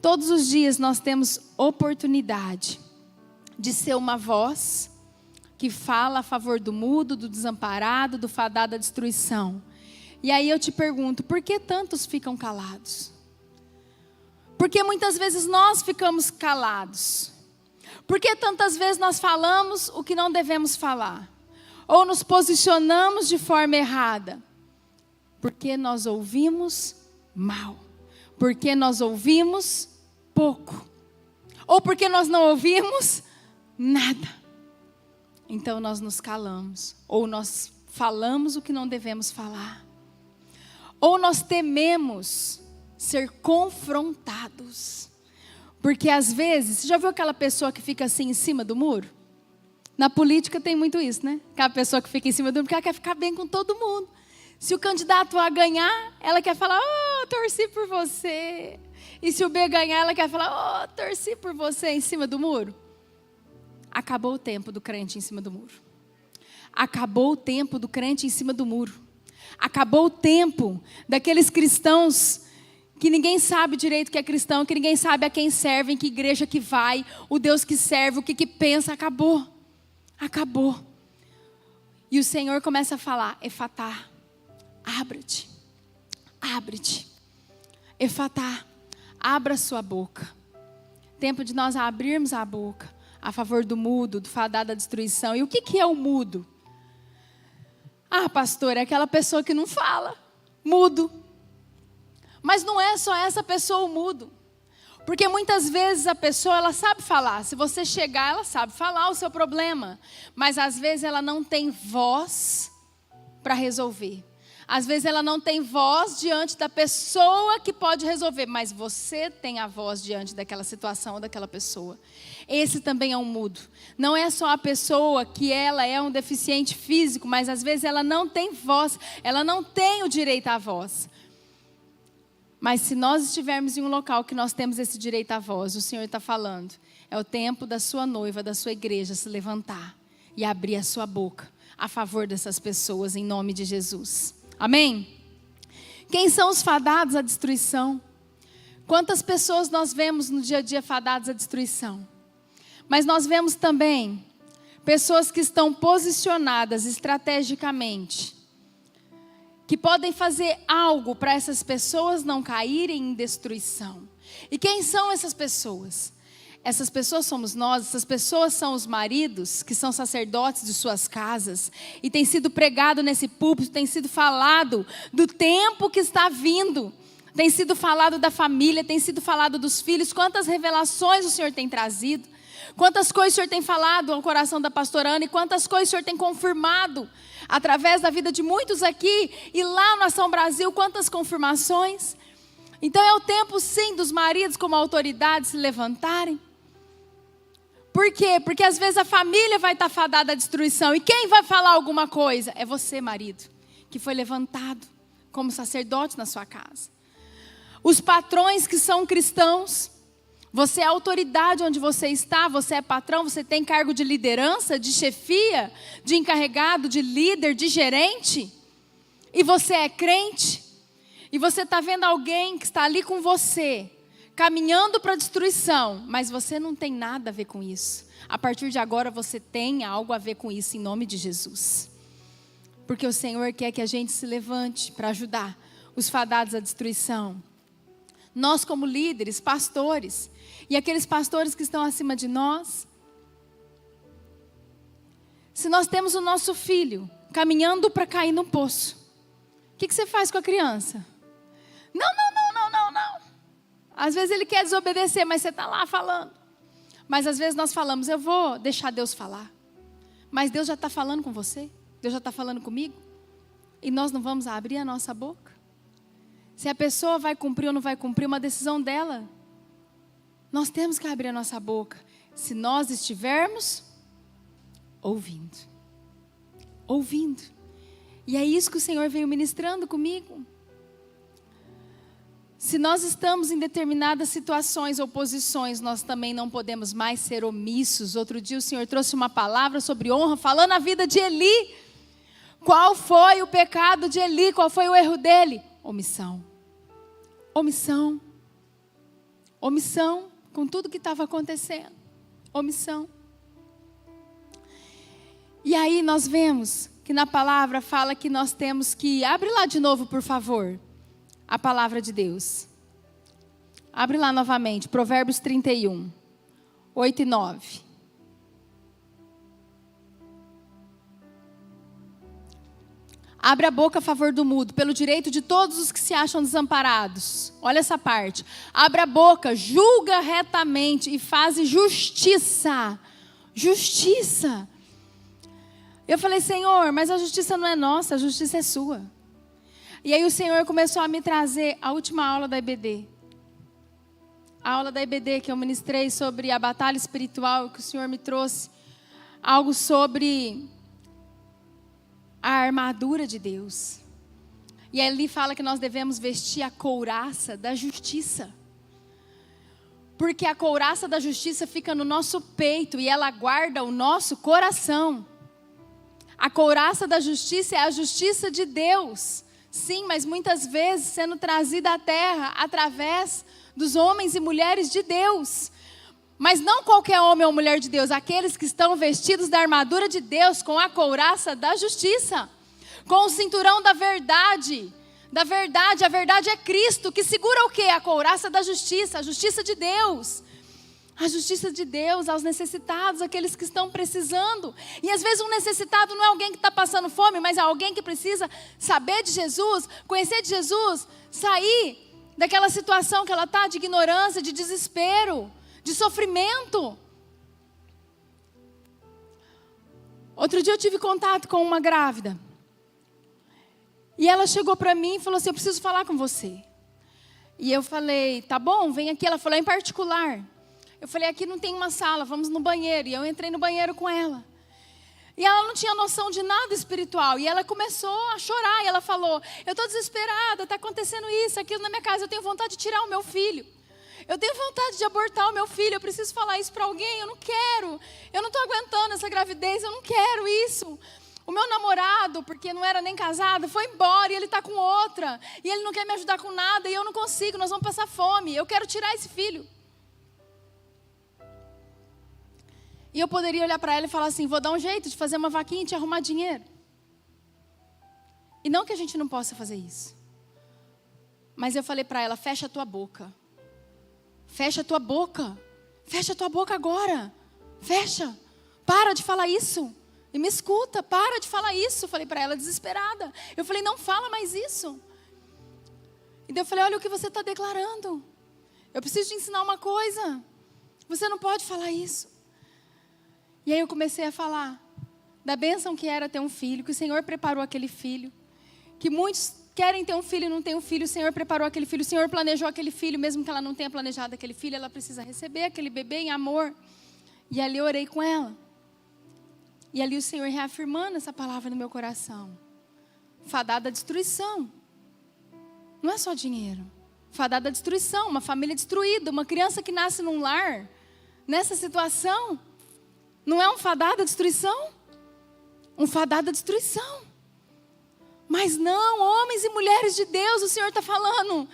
Todos os dias nós temos oportunidade de ser uma voz que fala a favor do mudo, do desamparado, do fadado à destruição. E aí eu te pergunto, por que tantos ficam calados? Porque muitas vezes nós ficamos calados. Por que tantas vezes nós falamos o que não devemos falar? Ou nos posicionamos de forma errada? Porque nós ouvimos mal. Porque nós ouvimos pouco. Ou porque nós não ouvimos nada. Então nós nos calamos. Ou nós falamos o que não devemos falar. Ou nós tememos ser confrontados. Porque às vezes, você já viu aquela pessoa que fica assim em cima do muro? Na política tem muito isso, né? Aquela pessoa que fica em cima do muro porque ela quer ficar bem com todo mundo. Se o candidato A ganhar, ela quer falar, oh, torci por você. E se o B ganhar, ela quer falar, oh, torci por você em cima do muro. Acabou o tempo do crente em cima do muro. Acabou o tempo do crente em cima do muro. Acabou o tempo daqueles cristãos que ninguém sabe direito que é cristão, que ninguém sabe a quem serve, em que igreja que vai, o Deus que serve, o que pensa. Acabou. Acabou. E o Senhor começa a falar, Efatá, abre-te, abre-te. Efatá, abra sua boca. Tempo de nós abrirmos a boca a favor do mudo, do fadado à destruição. E o que é o mudo? Ah, pastor, é aquela pessoa que não fala. Mudo. Mas não é só essa pessoa o mudo. Porque muitas vezes a pessoa, ela sabe falar. Se você chegar, ela sabe falar o seu problema. Mas às vezes ela não tem voz para resolver. Às vezes ela não tem voz diante da pessoa que pode resolver. Mas você tem a voz diante daquela situação ou daquela pessoa. Esse também é um mudo. Não é só a pessoa que ela é um deficiente físico. Mas às vezes ela não tem voz. Ela não tem o direito à voz. Mas se nós estivermos em um local que nós temos esse direito à voz, o Senhor está falando, é o tempo da sua noiva, da sua igreja se levantar e abrir a sua boca a favor dessas pessoas em nome de Jesus. Amém? Quem são os fadados à destruição? Quantas pessoas nós vemos no dia a dia fadadas à destruição? Mas nós vemos também pessoas que estão posicionadas estrategicamente, que podem fazer algo para essas pessoas não caírem em destruição. E quem são essas pessoas? Essas pessoas somos nós, essas pessoas são os maridos que são sacerdotes de suas casas. E tem sido pregado nesse púlpito, tem sido falado do tempo que está vindo. Tem sido falado da família, tem sido falado dos filhos. Quantas revelações o Senhor tem trazido. Quantas coisas o Senhor tem falado ao coração da pastora Ana e quantas coisas o Senhor tem confirmado através da vida de muitos aqui e lá no Ação Brasil, quantas confirmações. Então é o tempo sim dos maridos como autoridade se levantarem. Por quê? Porque às vezes a família vai estar fadada à destruição e quem vai falar alguma coisa? É você, marido, que foi levantado como sacerdote na sua casa. Os patrões que são cristãos, você é autoridade onde você está, você é patrão, você tem cargo de liderança, de chefia, de encarregado, de líder, de gerente. E você é crente. E você está vendo alguém que está ali com você, caminhando para a destruição. Mas você não tem nada a ver com isso. A partir de agora você tem algo a ver com isso em nome de Jesus. Porque o Senhor quer que a gente se levante para ajudar os fadados à destruição. Nós como líderes, pastores, e aqueles pastores que estão acima de nós. Se nós temos o nosso filho caminhando para cair no poço, o que você faz com a criança? Não. Às vezes ele quer desobedecer, mas você está lá falando. Mas às vezes nós falamos, eu vou deixar Deus falar. Mas Deus já está falando com você? Deus já está falando comigo? E nós não vamos abrir a nossa boca? Se a pessoa vai cumprir ou não vai cumprir, uma decisão dela. Nós temos que abrir a nossa boca, se nós estivermos ouvindo. Ouvindo. E é isso que o Senhor veio ministrando comigo. Se nós estamos em determinadas situações ou posições, nós também não podemos mais ser omissos. Outro dia o Senhor trouxe uma palavra sobre honra, falando a vida de Eli. Qual foi o pecado de Eli? Qual foi o erro dele? Omissão. Omissão. Omissão com tudo que estava acontecendo. Omissão. E aí nós vemos que na palavra fala que nós temos que... Abre lá de novo, por favor, a palavra de Deus. Abre lá novamente, Provérbios 31, 8 e 9. Abre a boca a favor do mudo, pelo direito de todos os que se acham desamparados. Olha essa parte. Abre a boca, julga retamente e faz justiça. Justiça. Eu falei, Senhor, mas a justiça não é nossa, a justiça é sua. E aí o Senhor começou a me trazer a última aula da EBD. A aula da EBD que eu ministrei sobre a batalha espiritual, que o Senhor me trouxe algo sobre a armadura de Deus. E ali fala que nós devemos vestir a couraça da justiça. Porque a couraça da justiça fica no nosso peito e ela guarda o nosso coração. A couraça da justiça é a justiça de Deus. Sim, mas muitas vezes sendo trazida à terra através dos homens e mulheres de Deus. Mas não qualquer homem ou mulher de Deus, aqueles que estão vestidos da armadura de Deus, com a couraça da justiça, com o cinturão da verdade. Da verdade, a verdade é Cristo, que segura o quê? A couraça da justiça, a justiça de Deus. A justiça de Deus aos necessitados, aqueles que estão precisando. E às vezes um necessitado não é alguém que está passando fome, mas é alguém que precisa saber de Jesus, conhecer de Jesus, sair daquela situação que ela está, de ignorância, de desespero, de sofrimento. Outro dia eu tive contato com uma grávida. E ela chegou para mim e falou assim: eu preciso falar com você. E eu falei: tá bom, vem aqui. Ela falou: em particular. Eu falei: aqui não tem uma sala, vamos no banheiro. E eu entrei no banheiro com ela. E ela não tinha noção de nada espiritual. E ela começou a chorar. E ela falou: eu estou desesperada, está acontecendo isso, aquilo na minha casa. Eu tenho vontade de tirar o meu filho. Eu tenho vontade de abortar o meu filho. Eu preciso falar isso para alguém. Eu não quero. Eu não estou aguentando essa gravidez. Eu não quero isso. O meu namorado, porque não era nem casado, foi embora e ele está com outra. E ele não quer me ajudar com nada e eu não consigo. Nós vamos passar fome. Eu quero tirar esse filho. E eu poderia olhar para ela e falar assim: vou dar um jeito de fazer uma vaquinha e te arrumar dinheiro. E não que a gente não possa fazer isso. Mas eu falei para ela: fecha a tua boca. Fecha a tua boca. Fecha a tua boca agora. Fecha. Para de falar isso. E me escuta, para de falar isso. Eu falei para ela, desesperada. Eu falei: não fala mais isso. E daí eu falei: olha o que você está declarando. Eu preciso te ensinar uma coisa. Você não pode falar isso. E aí eu comecei a falar da bênção que era ter um filho, que o Senhor preparou aquele filho, que muitos querem ter um filho e não têm um filho. O Senhor preparou aquele filho, o Senhor planejou aquele filho, mesmo que ela não tenha planejado aquele filho, ela precisa receber aquele bebê em amor. E ali eu orei com ela. E ali o Senhor reafirmando essa palavra no meu coração. Fadada à destruição. Não é só dinheiro. Fadada à destruição, uma família destruída, uma criança que nasce num lar, nessa situação, não é um fadado à destruição? Um fadado à destruição. Mas não, homens e mulheres de Deus, o Senhor está falando: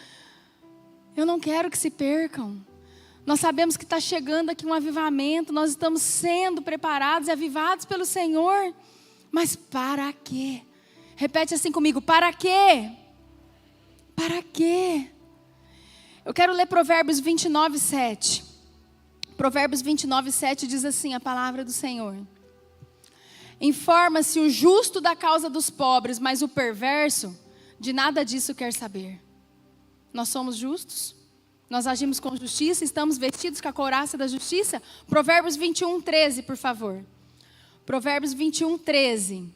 eu não quero que se percam. Nós sabemos que está chegando aqui um avivamento, nós estamos sendo preparados e avivados pelo Senhor. Mas para quê? Repete assim comigo: para quê? Para quê? Eu quero ler Provérbios 29, 7. Provérbios 29, 7 diz assim a palavra do Senhor: informa-se o justo da causa dos pobres, mas o perverso de nada disso quer saber. Nós somos justos? Nós agimos com justiça? Estamos vestidos com a couraça da justiça? Provérbios 21, 13, por favor. Provérbios 21, 13.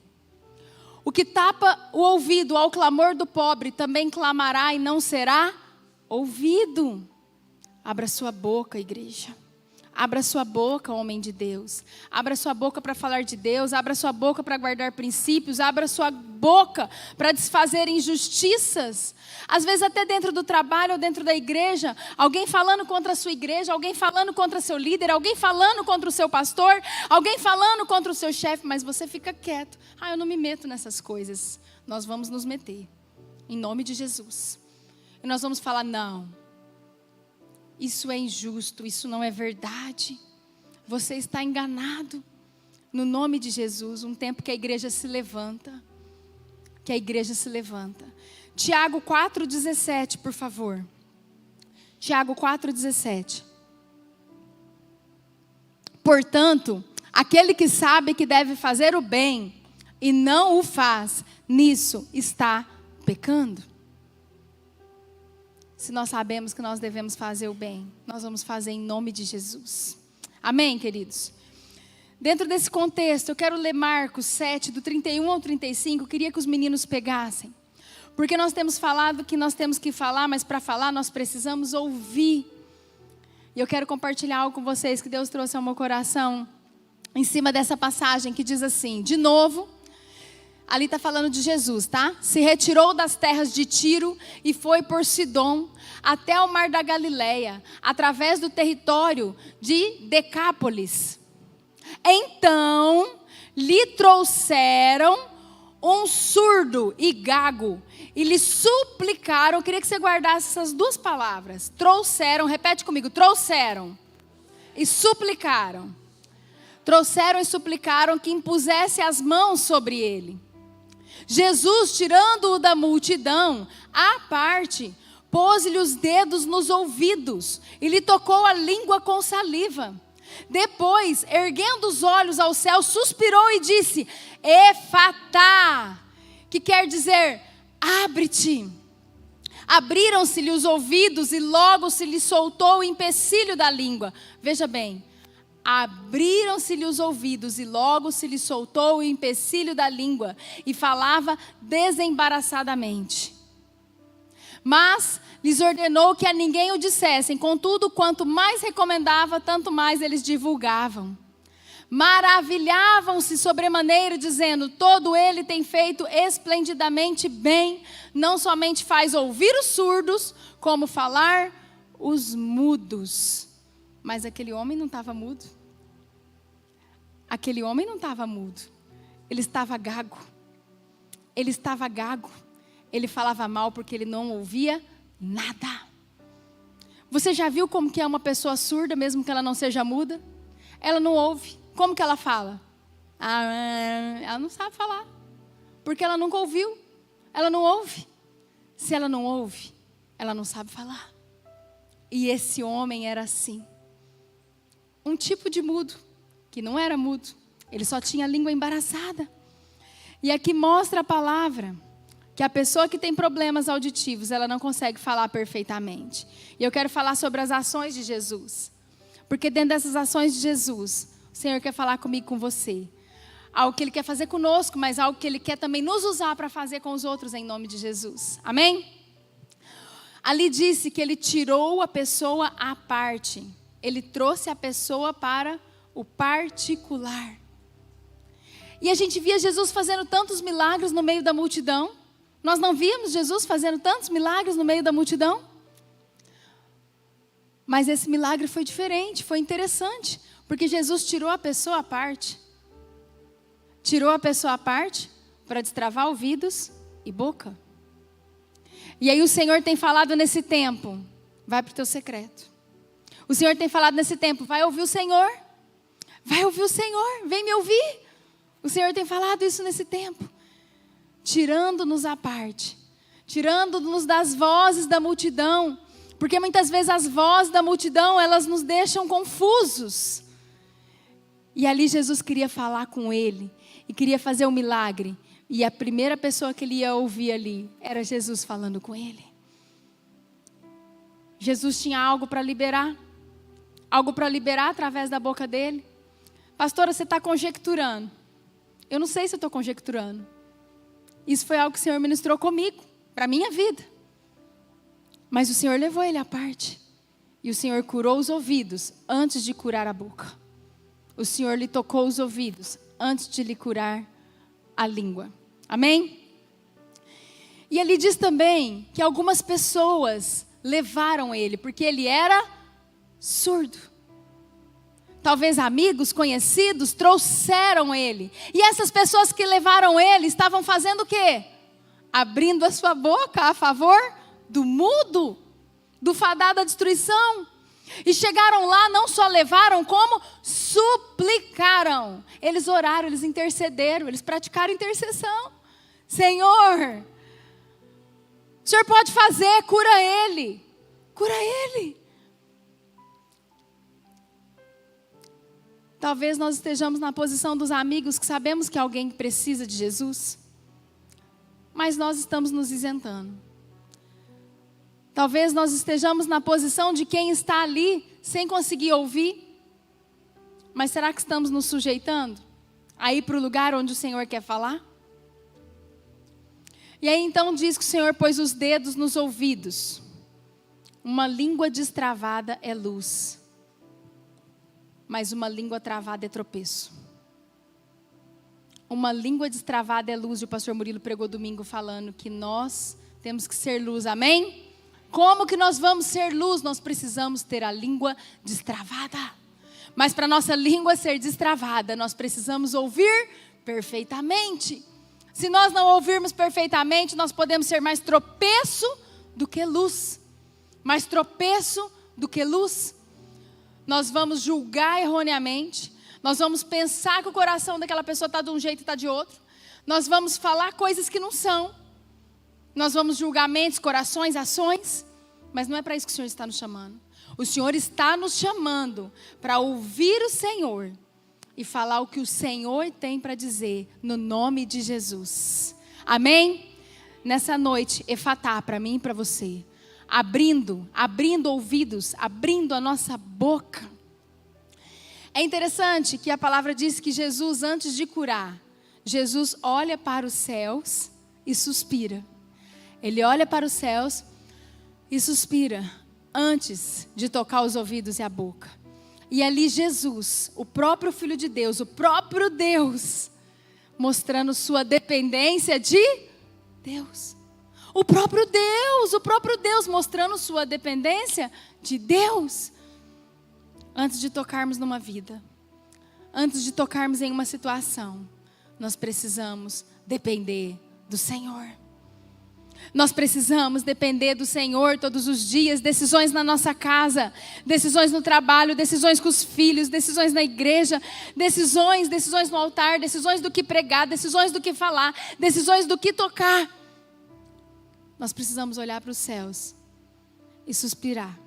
O que tapa o ouvido ao clamor do pobre também clamará e não será ouvido. Abra sua boca, igreja. Abra sua boca, homem de Deus. Abra sua boca para falar de Deus. Abra sua boca para guardar princípios. Abra sua boca para desfazer injustiças. Às vezes até dentro do trabalho ou dentro da igreja, alguém falando contra a sua igreja, alguém falando contra seu líder, alguém falando contra o seu pastor, alguém falando contra o seu chefe, mas você fica quieto. Eu não me meto nessas coisas. Nós vamos nos meter, em nome de Jesus. E nós vamos falar: não, isso é injusto, isso não é verdade. Você está enganado. No nome de Jesus, um tempo que a igreja se levanta. Que a igreja se levanta. Tiago 4,17, por favor. Tiago 4,17. Portanto, aquele que sabe que deve fazer o bem e não o faz, nisso está pecando. Se nós sabemos que nós devemos fazer o bem, nós vamos fazer em nome de Jesus. Amém, queridos? Dentro desse contexto, eu quero ler Marcos 7, do 31 ao 35. Eu queria que os meninos pegassem. Porque nós temos falado que nós temos que falar, mas para falar nós precisamos ouvir. E eu quero compartilhar algo com vocês que Deus trouxe ao meu coração, em cima dessa passagem que diz assim, de novo... Ali está falando de Jesus, tá? Se retirou das terras de Tiro e foi por Sidom até o mar da Galileia, através do território de Decápolis. Então lhe trouxeram um surdo e gago e lhe suplicaram. Eu queria que você guardasse essas duas palavras. Trouxeram, repete comigo, trouxeram e suplicaram. Trouxeram e suplicaram que impusesse as mãos sobre ele. Jesus, tirando-o da multidão, à parte, pôs-lhe os dedos nos ouvidos e lhe tocou a língua com saliva. Depois, erguendo os olhos ao céu, suspirou e disse: Efatá, que quer dizer, abre-te. Abriram-se-lhe os ouvidos e logo se lhe soltou o empecilho da língua. Veja bem, abriram-se-lhe os ouvidos e logo se lhe soltou o empecilho da língua e falava desembaraçadamente. Mas lhes ordenou que a ninguém o dissessem, contudo, quanto mais recomendava, tanto mais eles divulgavam. Maravilhavam-se sobremaneira, dizendo: todo ele tem feito esplendidamente bem, não somente faz ouvir os surdos, como falar os mudos. Mas aquele homem não estava mudo. Aquele homem não estava mudo. Ele estava gago. Ele estava gago. Ele falava mal porque ele não ouvia nada. Você já viu como que é uma pessoa surda, mesmo que ela não seja muda? Ela não ouve. Como que ela fala? Ela não sabe falar. Porque ela nunca ouviu. Ela não ouve. Se ela não ouve, ela não sabe falar. E esse homem era assim. Um tipo de mudo, que não era mudo. Ele só tinha a língua embaraçada. E aqui mostra a palavra que a pessoa que tem problemas auditivos, ela não consegue falar perfeitamente. E eu quero falar sobre as ações de Jesus. Porque dentro dessas ações de Jesus, o Senhor quer falar comigo, com você. Algo que Ele quer fazer conosco, mas algo que Ele quer também nos usar para fazer com os outros, em nome de Jesus. Amém? Ali disse que Ele tirou a pessoa à parte. Ele trouxe a pessoa para o particular. E a gente via Jesus fazendo tantos milagres no meio da multidão. Nós não víamos Jesus fazendo tantos milagres no meio da multidão? Mas esse milagre foi diferente, foi interessante. Porque Jesus tirou a pessoa à parte. Tirou a pessoa à parte para destravar ouvidos e boca. E aí o Senhor tem falado nesse tempo: vai para o teu secreto. O Senhor tem falado nesse tempo: vai ouvir o Senhor. Vai ouvir o Senhor, vem me ouvir. O Senhor tem falado isso nesse tempo. Tirando-nos à parte. Tirando-nos das vozes da multidão. Porque muitas vezes as vozes da multidão, elas nos deixam confusos. E ali Jesus queria falar com ele. E queria fazer um milagre. E a primeira pessoa que ele ia ouvir ali era Jesus falando com ele. Jesus tinha algo para liberar. Algo para liberar através da boca dele. Pastora, você está conjecturando. Eu não sei se eu estou conjecturando. Isso foi algo que o Senhor ministrou comigo, para a minha vida. Mas o Senhor levou ele à parte. E o Senhor curou os ouvidos antes de curar a boca. O Senhor lhe tocou os ouvidos antes de lhe curar a língua. Amém? E ele diz também que algumas pessoas levaram ele, porque ele era surdo. Talvez amigos, conhecidos, trouxeram ele. E essas pessoas que levaram ele estavam fazendo o quê? Abrindo a sua boca a favor do mudo, do fadado à destruição. E chegaram lá, não só levaram, como suplicaram. Eles oraram, eles intercederam, eles praticaram intercessão. Senhor, o Senhor pode fazer, cura ele. Cura ele. Talvez nós estejamos na posição dos amigos que sabemos que alguém precisa de Jesus, mas nós estamos nos isentando. Talvez nós estejamos na posição de quem está ali sem conseguir ouvir, mas será que estamos nos sujeitando a ir para o lugar onde o Senhor quer falar? E aí então diz que o Senhor pôs os dedos nos ouvidos. Uma língua destravada é luz. Mas uma língua travada é tropeço. Uma língua destravada é luz. E o pastor Murilo pregou domingo falando que nós temos que ser luz, amém? Como que nós vamos ser luz? Nós precisamos ter a língua destravada. Mas para nossa língua ser destravada, nós precisamos ouvir perfeitamente. Se nós não ouvirmos perfeitamente, nós podemos ser mais tropeço do que luz. Mais tropeço do que luz. Nós vamos julgar erroneamente. Nós vamos pensar que o coração daquela pessoa está de um jeito e está de outro. Nós vamos falar coisas que não são. Nós vamos julgar mentes, corações, ações. Mas não é para isso que o Senhor está nos chamando. O Senhor está nos chamando para ouvir o Senhor e falar o que o Senhor tem para dizer no nome de Jesus. Amém? nessa noite, efatá para mim e para você. Abrindo ouvidos, abrindo a nossa boca. É interessante que a palavra diz que Jesus, antes de curar, Jesus olha para os céus e suspira. Ele olha para os céus e suspira antes de tocar os ouvidos e a boca. E ali Jesus, o próprio Filho de Deus, o próprio Deus, mostrando sua dependência de Deus. O próprio Deus mostrando sua dependência de Deus. Antes de tocarmos numa vida, antes de tocarmos em uma situação, nós precisamos depender do Senhor. Nós precisamos depender do Senhor todos os dias. Decisões na nossa casa, decisões no trabalho, decisões com os filhos, decisões na igreja, decisões no altar, decisões do que pregar, decisões do que falar, decisões do que tocar. Nós precisamos olhar para os céus e suspirar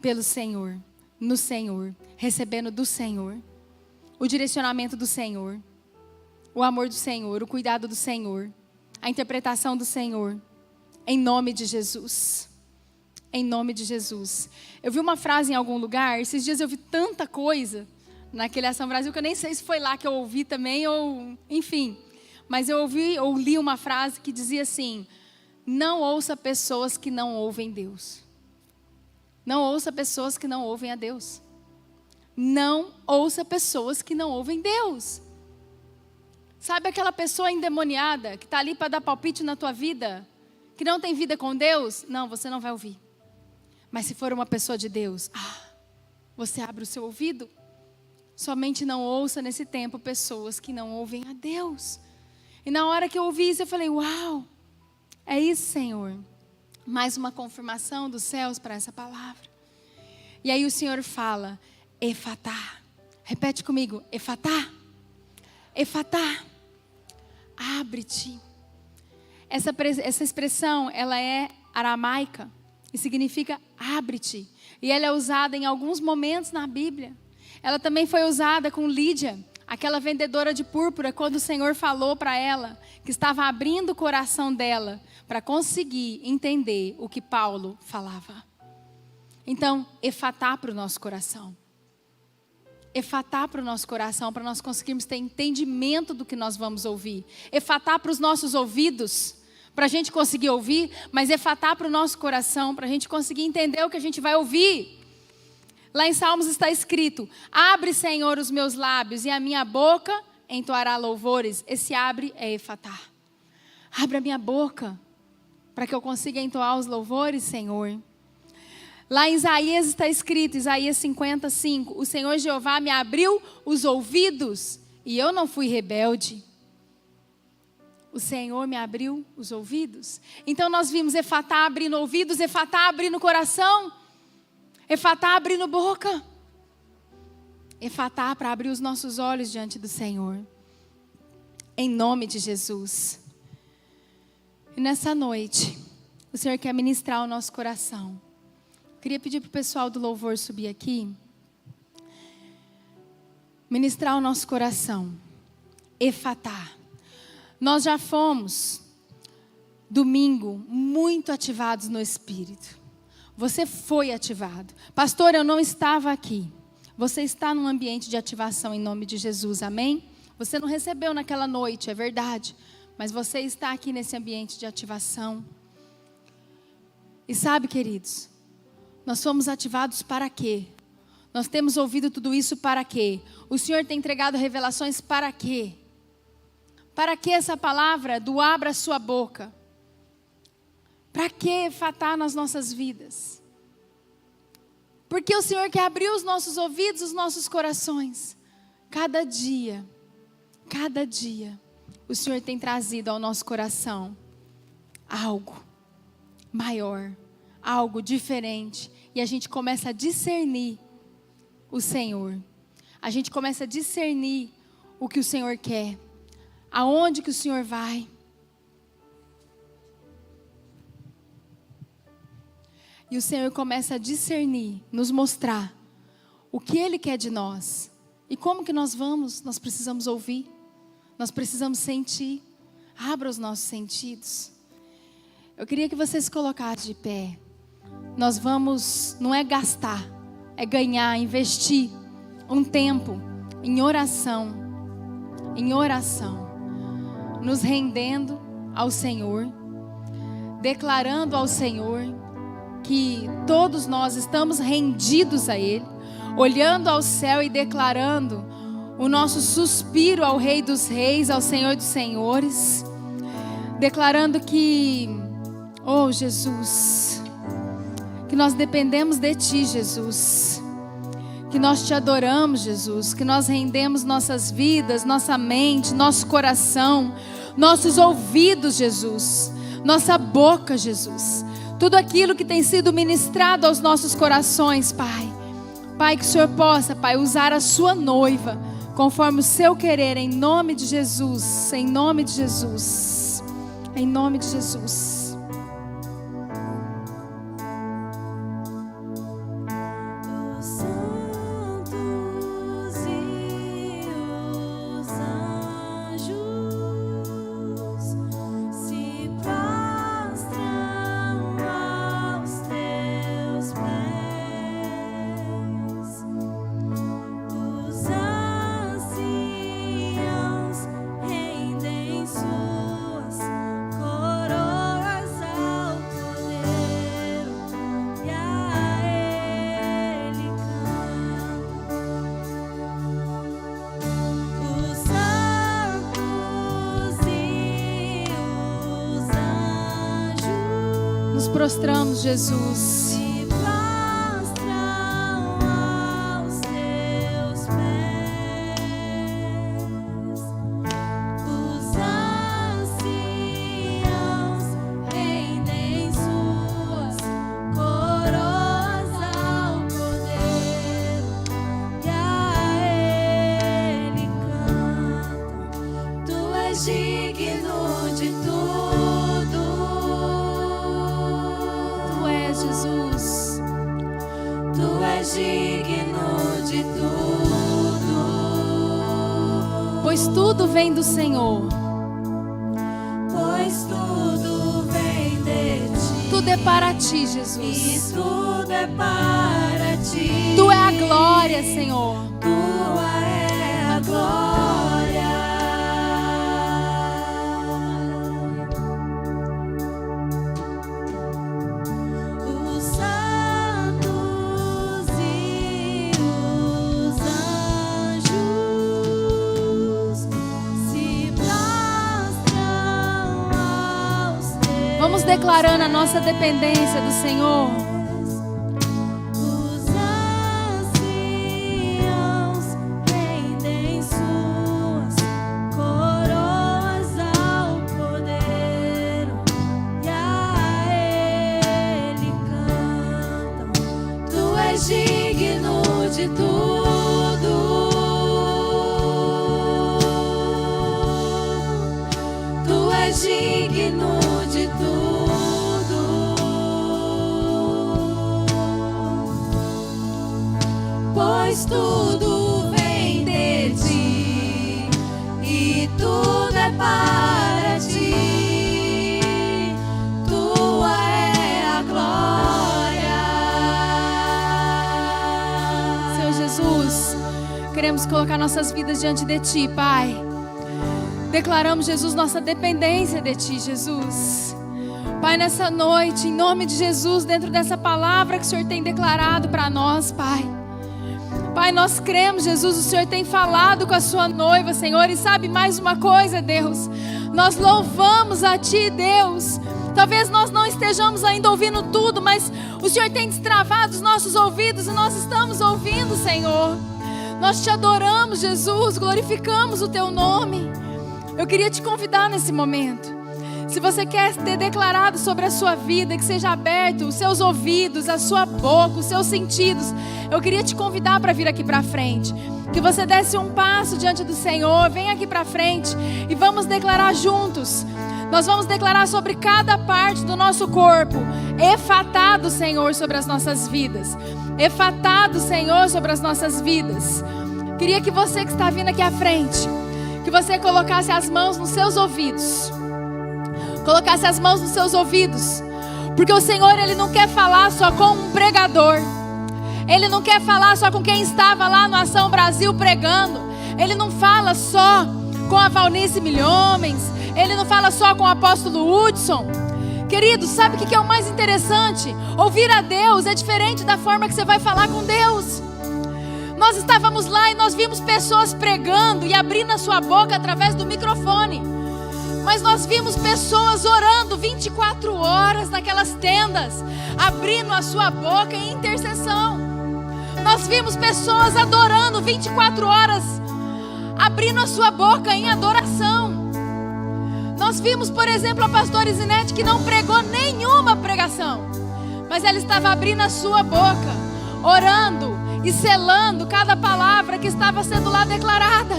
pelo Senhor, no Senhor, recebendo do Senhor, o direcionamento do Senhor, o amor do Senhor, o cuidado do Senhor, a interpretação do Senhor, em nome de Jesus. Em nome de Jesus. Eu vi uma frase em algum lugar, esses dias eu vi tanta coisa naquele Ação Brasil, que eu nem sei se foi lá que eu ouvi também, ou enfim. Mas eu ouvi ou li uma frase que dizia assim: não ouça pessoas que não ouvem Deus. Não ouça pessoas que não ouvem a Deus. Não ouça pessoas que não ouvem Deus. Sabe aquela pessoa endemoniada que está ali para dar palpite na tua vida, que não tem vida com Deus? Não, você não vai ouvir. Mas se for uma pessoa de Deus, você abre o seu ouvido. Somente não ouça nesse tempo pessoas que não ouvem a Deus. E na hora que eu ouvi isso, eu falei: uau, é isso, Senhor. Mais uma confirmação dos céus para essa palavra. E aí o Senhor fala: efatá. Repete comigo: efatá. Efatá. Abre-te. Essa expressão, ela é aramaica e significa abre-te. E ela é usada em alguns momentos na Bíblia. Ela também foi usada com Lídia, aquela vendedora de púrpura, quando o Senhor falou para ela que estava abrindo o coração dela para conseguir entender o que Paulo falava. Então, efatá para o nosso coração. Efatá para o nosso coração, para nós conseguirmos ter entendimento do que nós vamos ouvir. Efatá para os nossos ouvidos, para a gente conseguir ouvir, mas efatá para o nosso coração, para a gente conseguir entender o que a gente vai ouvir. Lá em Salmos está escrito: abre, Senhor, os meus lábios e a minha boca entoará louvores. Esse abre é efatá. Abre a minha boca para que eu consiga entoar os louvores, Senhor. Lá em Isaías está escrito, Isaías 55, o Senhor Jeová me abriu os ouvidos e eu não fui rebelde. O Senhor me abriu os ouvidos. Então nós vimos efatá abrindo ouvidos, efatá abrindo coração, efatá abrindo boca. Efatá para abrir os nossos olhos diante do Senhor. Em nome de Jesus. E nessa noite, o Senhor quer ministrar o nosso coração. Queria pedir para o pessoal do louvor subir aqui. Ministrar o nosso coração. Efatá. Nós já fomos, domingo, muito ativados no Espírito. Você foi ativado. Pastor, eu não estava aqui. Você está num ambiente de ativação em nome de Jesus, amém? Você não recebeu naquela noite, é verdade. Mas você está aqui nesse ambiente de ativação. E sabe, queridos, nós fomos ativados para quê? Nós temos ouvido tudo isso para quê? O Senhor tem entregado revelações para quê? Para que essa palavra do abra a sua boca? Para que efatá nas nossas vidas? Porque o Senhor quer abrir os nossos ouvidos, os nossos corações. Cada dia, o Senhor tem trazido ao nosso coração algo maior, algo diferente. E a gente começa a discernir o Senhor. A gente começa a discernir o que o Senhor quer. Aonde que o Senhor vai. E o Senhor começa a discernir, nos mostrar o que Ele quer de nós. E como que nós vamos? Nós precisamos ouvir. Nós precisamos sentir. Abra os nossos sentidos. Eu queria que você se colocasse de pé. Nós vamos, não é gastar, é ganhar, investir um tempo em oração, nos rendendo ao Senhor, declarando ao Senhor que todos nós estamos rendidos a Ele, olhando ao céu e declarando o nosso suspiro ao Rei dos Reis, ao Senhor dos Senhores, declarando que, oh Jesus, que nós dependemos de Ti, Jesus, que nós Te adoramos, Jesus, que nós rendemos nossas vidas, nossa mente, nosso coração, nossos ouvidos, Jesus, nossa boca, Jesus, tudo aquilo que tem sido ministrado aos nossos corações, Pai. Pai, que o Senhor possa, Pai, usar a Sua noiva conforme o Seu querer, em nome de Jesus, em nome de Jesus, em nome de Jesus. Nos prostramos, Jesus.
Digno de tudo,
Tu és Jesus,
Tu és digno de tudo,
pois tudo vem do Senhor,
pois tudo vem de Ti,
tudo é para Ti,
e
Jesus.
tudo é para Ti.
Tu é a glória, Senhor.
Tua é a glória.
Vamos declarando a nossa dependência do Senhor.
Os anciãos rendem suas coroas ao Cordeiro e a Ele cantam. Tu és digno de tudo. Tu és digno de tudo. Pois tudo vem de Ti e tudo é para Ti. Tua é a glória.
Senhor Jesus, queremos colocar nossas vidas diante de Ti, Pai. Declaramos, Jesus, nossa dependência de Ti, Jesus. Pai, nessa noite, em nome de Jesus, dentro dessa palavra que o Senhor tem declarado para nós, Pai. Pai, nós cremos, Jesus, o Senhor tem falado com a Sua noiva, Senhor. E sabe mais uma coisa, Deus? Nós louvamos a Ti, Deus. Talvez nós não estejamos ainda ouvindo tudo, mas o Senhor tem destravado os nossos ouvidos e nós estamos ouvindo, Senhor. Nós Te adoramos, Jesus, glorificamos o Teu nome. Eu queria te convidar nesse momento. Se você quer ter declarado sobre a sua vida, que seja aberto os seus ouvidos, a sua boca, os seus sentidos, eu queria te convidar para vir aqui para frente. Que você desse um passo diante do Senhor, vem aqui para frente e vamos declarar juntos. Nós vamos declarar sobre cada parte do nosso corpo. Efatado, Senhor, sobre as nossas vidas. Efatado, Senhor, sobre as nossas vidas. Queria que você que está vindo aqui à frente, que você colocasse as mãos nos seus ouvidos. colocasse as mãos nos seus ouvidos. Porque o Senhor, Ele não quer falar só com um pregador. Ele não quer falar só com quem estava lá no Ação Brasil pregando. Ele não fala só com a Valnice Milhomens. Ele não fala só com o apóstolo Hudson. Queridos, sabe o que é o mais interessante? Ouvir a Deus é diferente da forma que você vai falar com Deus. Nós estávamos lá e nós vimos pessoas pregando e abrindo a sua boca através do microfone. Mas nós vimos pessoas orando 24 horas naquelas tendas, abrindo a sua boca em intercessão. Nós vimos pessoas adorando 24 horas, abrindo a sua boca em adoração. Nós vimos, por exemplo, a pastora Isinete, que não pregou nenhuma pregação, mas ela estava abrindo a sua boca, orando e selando cada palavra que estava sendo lá declarada.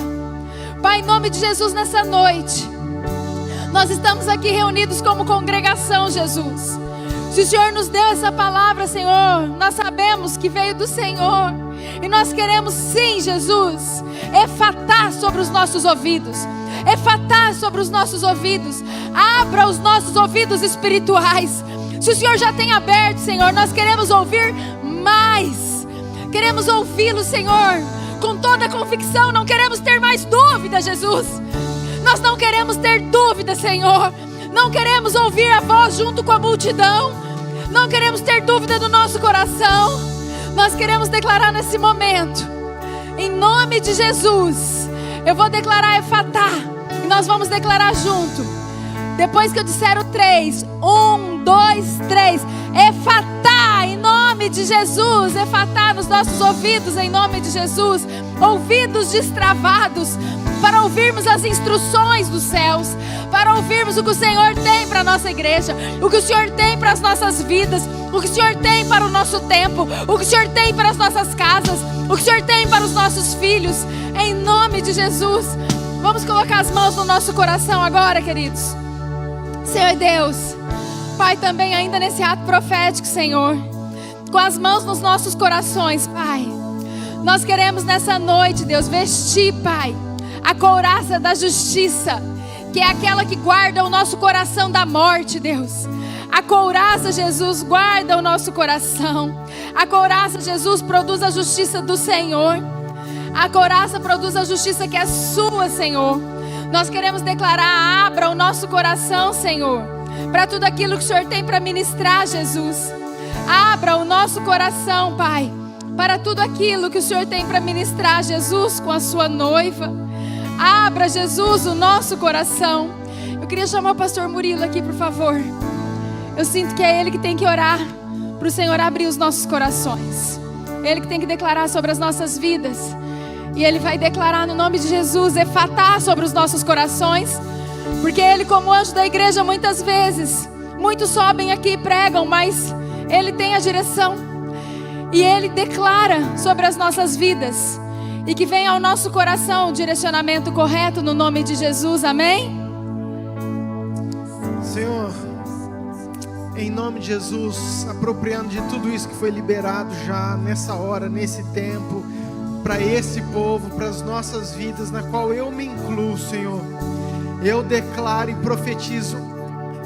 Pai, em nome de Jesus, nessa noite, nós estamos aqui reunidos como congregação, Jesus. Se o Senhor nos deu essa palavra, Senhor, nós sabemos que veio do Senhor. E nós queremos sim, Jesus, efatar sobre os nossos ouvidos. Efatar sobre os nossos ouvidos. Abra os nossos ouvidos espirituais. Se o Senhor já tem aberto, Senhor, nós queremos ouvir mais. Queremos ouvi-lo, Senhor, com toda a convicção. Não queremos ter mais dúvida, Jesus. Nós não queremos ter dúvida, Senhor. Não queremos ouvir a voz junto com a multidão. Não queremos ter dúvida do nosso coração. Nós queremos declarar nesse momento, em nome de Jesus. Eu vou declarar efatá, e nós vamos declarar junto. Depois que eu disser o 3, 1, 2, 3, efatá, em nome de Jesus. Efatá nos nossos ouvidos, em nome de Jesus. Ouvidos destravados, para ouvirmos as instruções dos céus, para ouvirmos o que o Senhor tem para a nossa igreja, o que o Senhor tem para as nossas vidas, o que o Senhor tem para o nosso tempo, o que o Senhor tem para as nossas casas, o que o Senhor tem para os nossos filhos, em nome de Jesus. Vamos colocar as mãos no nosso coração agora, queridos. Senhor Deus, Pai, também ainda nesse ato profético, Senhor, com as mãos nos nossos corações, Pai, nós queremos nessa noite, Deus, vestir, Pai, a couraça da justiça, que é aquela que guarda o nosso coração da morte, Deus. A couraça, Jesus, guarda o nosso coração. A couraça, Jesus, produz a justiça do Senhor. A couraça produz a justiça que é sua, Senhor. Nós queremos declarar, abra o nosso coração, Senhor, para tudo aquilo que o Senhor tem para ministrar, Jesus. Abra o nosso coração, Pai, para tudo aquilo que o Senhor tem para ministrar, Jesus, com a sua noiva. Abra, Jesus, o nosso coração. Eu queria chamar o pastor Murilo aqui, por favor. Eu sinto que é ele que tem que orar para o Senhor abrir os nossos corações. Ele que tem que declarar sobre as nossas vidas. E ele vai declarar no nome de Jesus, efatá sobre os nossos corações. Porque ele, como anjo da igreja, muitas vezes, muitos sobem aqui e pregam, mas ele tem a direção. E ele declara sobre as nossas vidas. E que venha ao nosso coração o direcionamento correto no nome de Jesus, amém?
Senhor, em nome de Jesus, apropriando de tudo isso que foi liberado já nessa hora, nesse tempo, para esse povo, para as nossas vidas, na qual eu me incluo, Senhor, eu declaro e profetizo,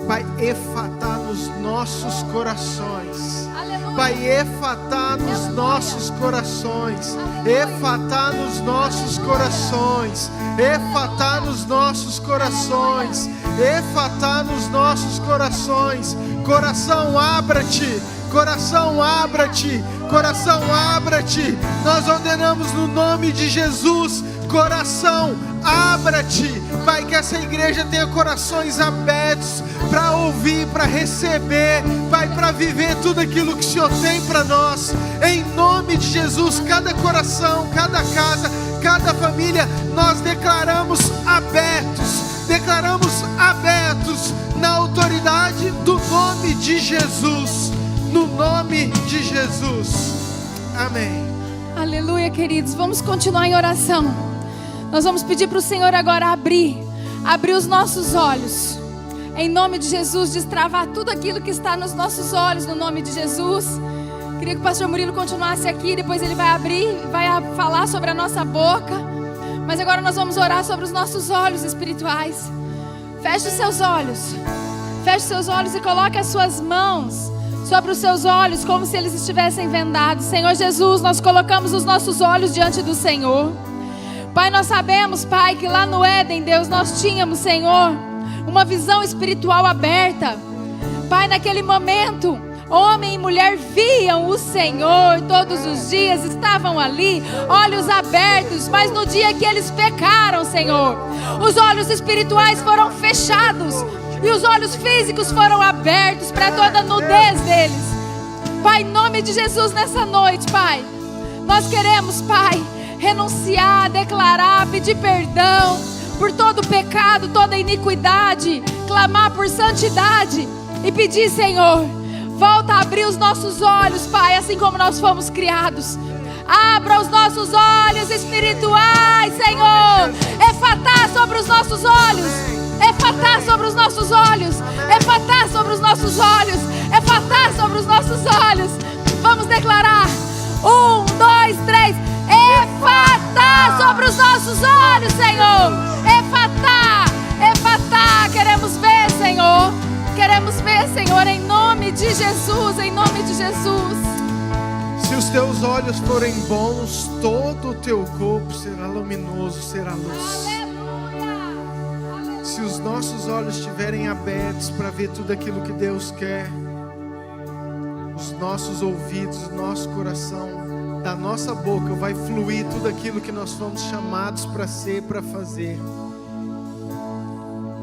Pai, efatá nos nossos corações. Pai, efatá nos nossos corações. Efatá nos nossos corações. Efatá nos nossos corações. Efatá nos nossos corações. Coração, abra-te. Coração, abra-te. Coração, abra-te. Nós ordenamos no nome de Jesus. Coração, abra-te. Pai, que essa igreja tenha corações abertos para ouvir, para receber, Pai, para viver tudo aquilo que o Senhor tem para nós. Em nome de Jesus, cada coração, cada casa, cada família, nós declaramos abertos. Declaramos abertos na autoridade do nome de Jesus. No nome de Jesus. Amém.
Aleluia, queridos. Vamos continuar em oração. Nós vamos pedir para o Senhor agora abrir os nossos olhos. Em nome de Jesus, destravar tudo aquilo que está nos nossos olhos, no nome de Jesus. Queria que o pastor Murilo continuasse aqui, depois ele vai abrir, vai falar sobre a nossa boca. Mas agora nós vamos orar sobre os nossos olhos espirituais. Feche os seus olhos. Feche seus olhos e coloque as suas mãos sobre os seus olhos, como se eles estivessem vendados. Senhor Jesus, nós colocamos os nossos olhos diante do Senhor. Pai, nós sabemos, Pai, que lá no Éden, Deus, nós tínhamos, Senhor, uma visão espiritual aberta. Pai, naquele momento, homem e mulher viam o Senhor todos os dias, estavam ali, olhos abertos. Mas no dia que eles pecaram, Senhor, os olhos espirituais foram fechados e os olhos físicos foram abertos para toda a nudez deles. Pai, em nome de Jesus, nessa noite, Pai, nós queremos, Pai, renunciar, declarar, pedir perdão por todo pecado, toda iniquidade, clamar por santidade e pedir, Senhor, volta a abrir os nossos olhos, Pai, assim como nós fomos criados. Abra os nossos olhos espirituais, Senhor. Efatá sobre os nossos olhos. Efatá sobre os nossos olhos. Efatá sobre os nossos olhos. Efatá sobre os nossos olhos. Vamos declarar. 1, 2, 3. Efatá sobre os nossos olhos, Senhor. Efatá. Efatá. Queremos ver, Senhor. Queremos ver, Senhor, em nome de Jesus, em nome de Jesus.
Se os teus olhos forem bons, todo o teu corpo será luminoso, será luz.
Aleluia.
Se os nossos olhos estiverem abertos para ver tudo aquilo que Deus quer, os nossos ouvidos, o nosso coração, da nossa boca vai fluir tudo aquilo que nós fomos chamados para ser, para fazer.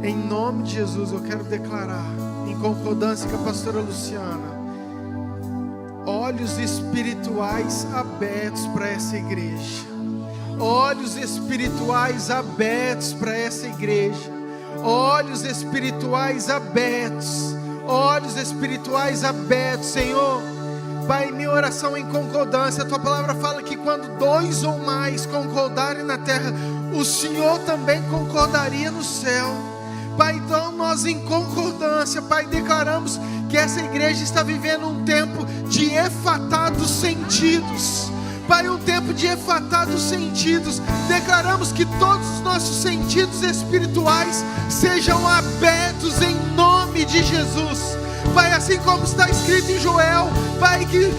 Em nome de Jesus eu quero declarar, em concordância com a pastora Luciana, olhos espirituais abertos para essa igreja. Olhos espirituais abertos para essa igreja. Olhos espirituais abertos. Olhos espirituais abertos, Senhor. Pai, minha oração em concordância, a tua palavra fala que quando 2 ou mais concordarem na terra, o Senhor também concordaria no céu. Pai, então nós em concordância, Pai, declaramos que essa igreja está vivendo um tempo de efatá dos sentidos. Pai, um tempo de efatá dos sentidos. Declaramos que todos os nossos sentidos espirituais sejam abertos em nome de Jesus. Pai, assim como está escrito em Joel, Pai, que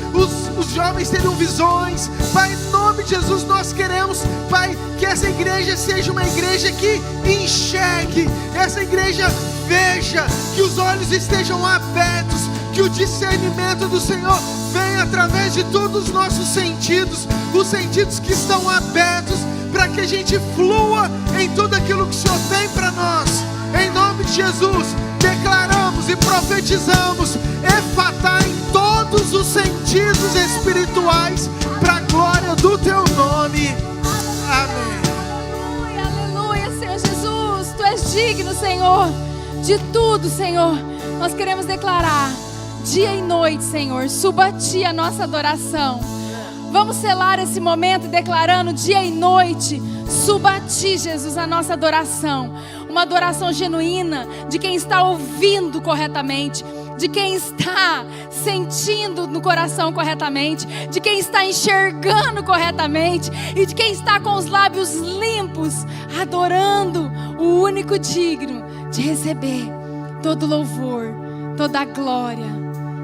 os jovens terão visões. Pai, em nome de Jesus nós queremos, Pai, que essa igreja seja uma igreja que enxergue, essa igreja veja, que os olhos estejam abertos, que o discernimento do Senhor venha através de todos os nossos sentidos, os sentidos que estão abertos, para que a gente flua em tudo aquilo que o Senhor tem para nós. Em nome de Jesus, declaramos e profetizamos efatá em todos os sentidos espirituais, para a glória do teu nome. Amém.
Aleluia, aleluia, Senhor Jesus. Tu és digno, Senhor, de tudo, Senhor. Nós queremos declarar, dia e noite, Senhor, suba a ti a nossa adoração. Vamos selar esse momento declarando dia e noite, suba a ti, Jesus, a nossa adoração. Uma adoração genuína de quem está ouvindo corretamente, de quem está sentindo no coração corretamente, de quem está enxergando corretamente e de quem está com os lábios limpos, adorando o único digno de receber todo louvor, toda glória,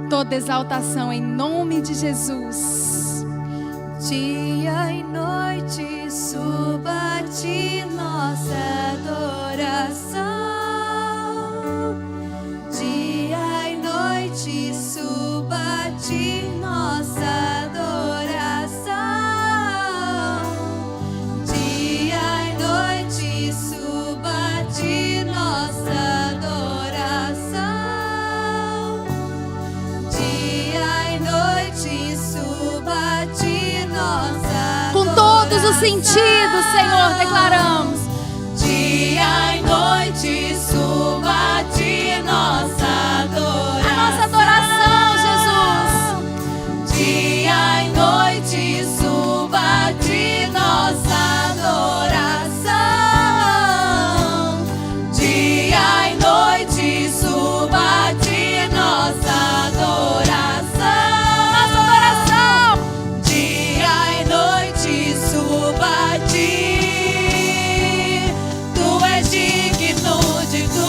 toda exaltação em nome de Jesus.
Dia e noite suba a ti nossa adoração. Dia e noite suba a ti nossa adoração. Dia e noite suba a ti nossa adoração. Dia e noite suba a ti nossa adoração.
Com todos os sentidos, Senhor, declaramos.
Dia e noite suba a ti nossa adoração.
A nossa adoração, Jesus.
Dia e noite suba a ti nossa adoração. Dia e noite suba a ti nossa adoração.
Nossa adoração.
Dia e noite suba a ti. Tu és digno de tudo.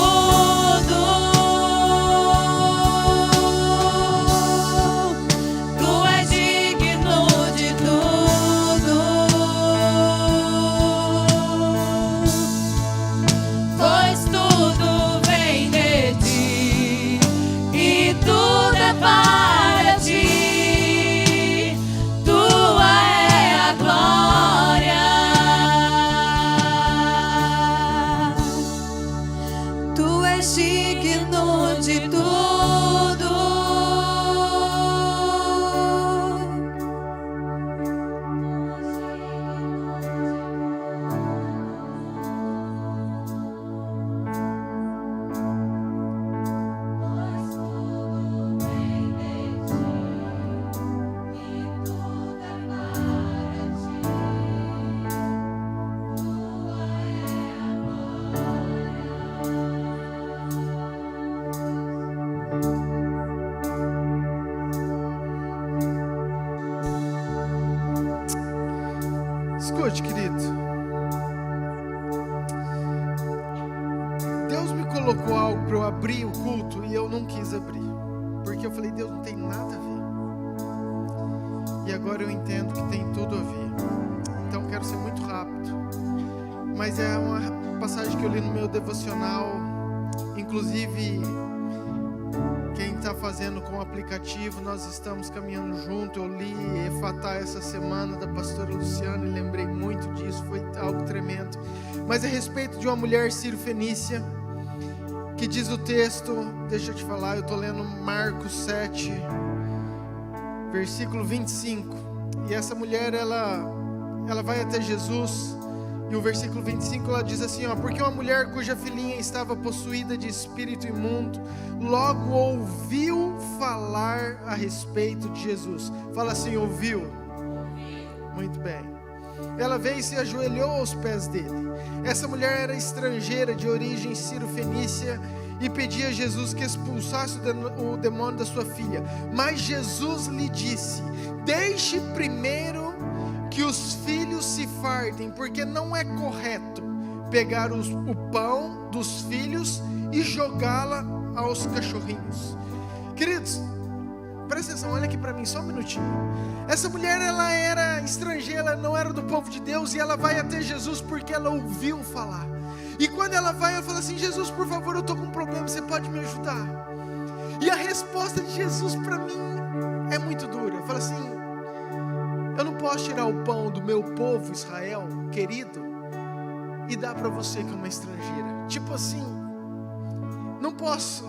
Escute, querido. Deus me colocou algo para eu abrir o culto e eu não quis abrir. Porque eu falei, Deus, não tem nada a ver. E agora eu entendo que tem tudo a ver. Então quero ser muito rápido. Mas é uma passagem que eu li no meu devocional. Inclusive, quem está fazendo com o aplicativo, nós estamos caminhando junto. Eu li Efatá essa semana da pastora Luciana e lembrei muito disso, foi algo tremendo. Mas é a respeito de uma mulher sírio-fenícia, que diz o texto, deixa eu te falar, eu estou lendo Marcos 7, versículo 25. E essa mulher, ela vai até Jesus. E o versículo 25 ela diz assim, porque uma mulher cuja filhinha estava possuída de espírito imundo, logo ouviu falar a respeito de Jesus. Fala assim, ouviu? Muito bem. Ela veio e se ajoelhou aos pés dele. Essa mulher era estrangeira, de origem sírio-fenícia, e pedia a Jesus que expulsasse o demônio da sua filha. Mas Jesus lhe disse, deixe primeiro que os filhos se fartem, porque não é correto pegar o pão dos filhos e jogá-la aos cachorrinhos. Queridos, presta atenção, olha aqui para mim, só um minutinho. Essa mulher, ela era estrangeira, ela não era do povo de Deus, e ela vai até Jesus porque ela ouviu falar. E quando ela vai, ela fala assim, Jesus, por favor, eu estou com um problema, você pode me ajudar? E a resposta de Jesus para mim é muito dura. Fala assim, eu não posso tirar o pão do meu povo Israel, querido, e dar para você que é uma estrangeira. Tipo assim, não posso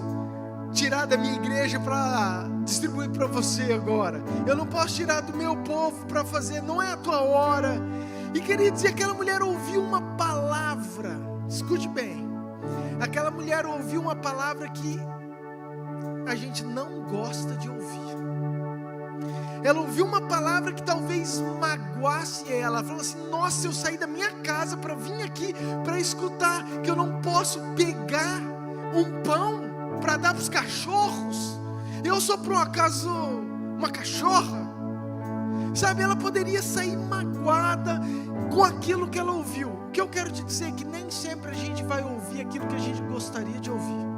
tirar da minha igreja para distribuir para você agora. Eu não posso tirar do meu povo para fazer, não é a tua hora. E queridos, e aquela mulher ouviu uma palavra, escute bem, aquela mulher ouviu uma palavra que a gente não gosta de ouvir. Ela ouviu uma palavra que talvez magoasse ela. Ela falou assim, nossa, eu saí da minha casa para vir aqui para escutar que eu não posso pegar um pão para dar para os cachorros. Eu sou por um acaso uma cachorra? Sabe, ela poderia sair magoada com aquilo que ela ouviu. O que eu quero te dizer é que nem sempre a gente vai ouvir aquilo que a gente gostaria de ouvir.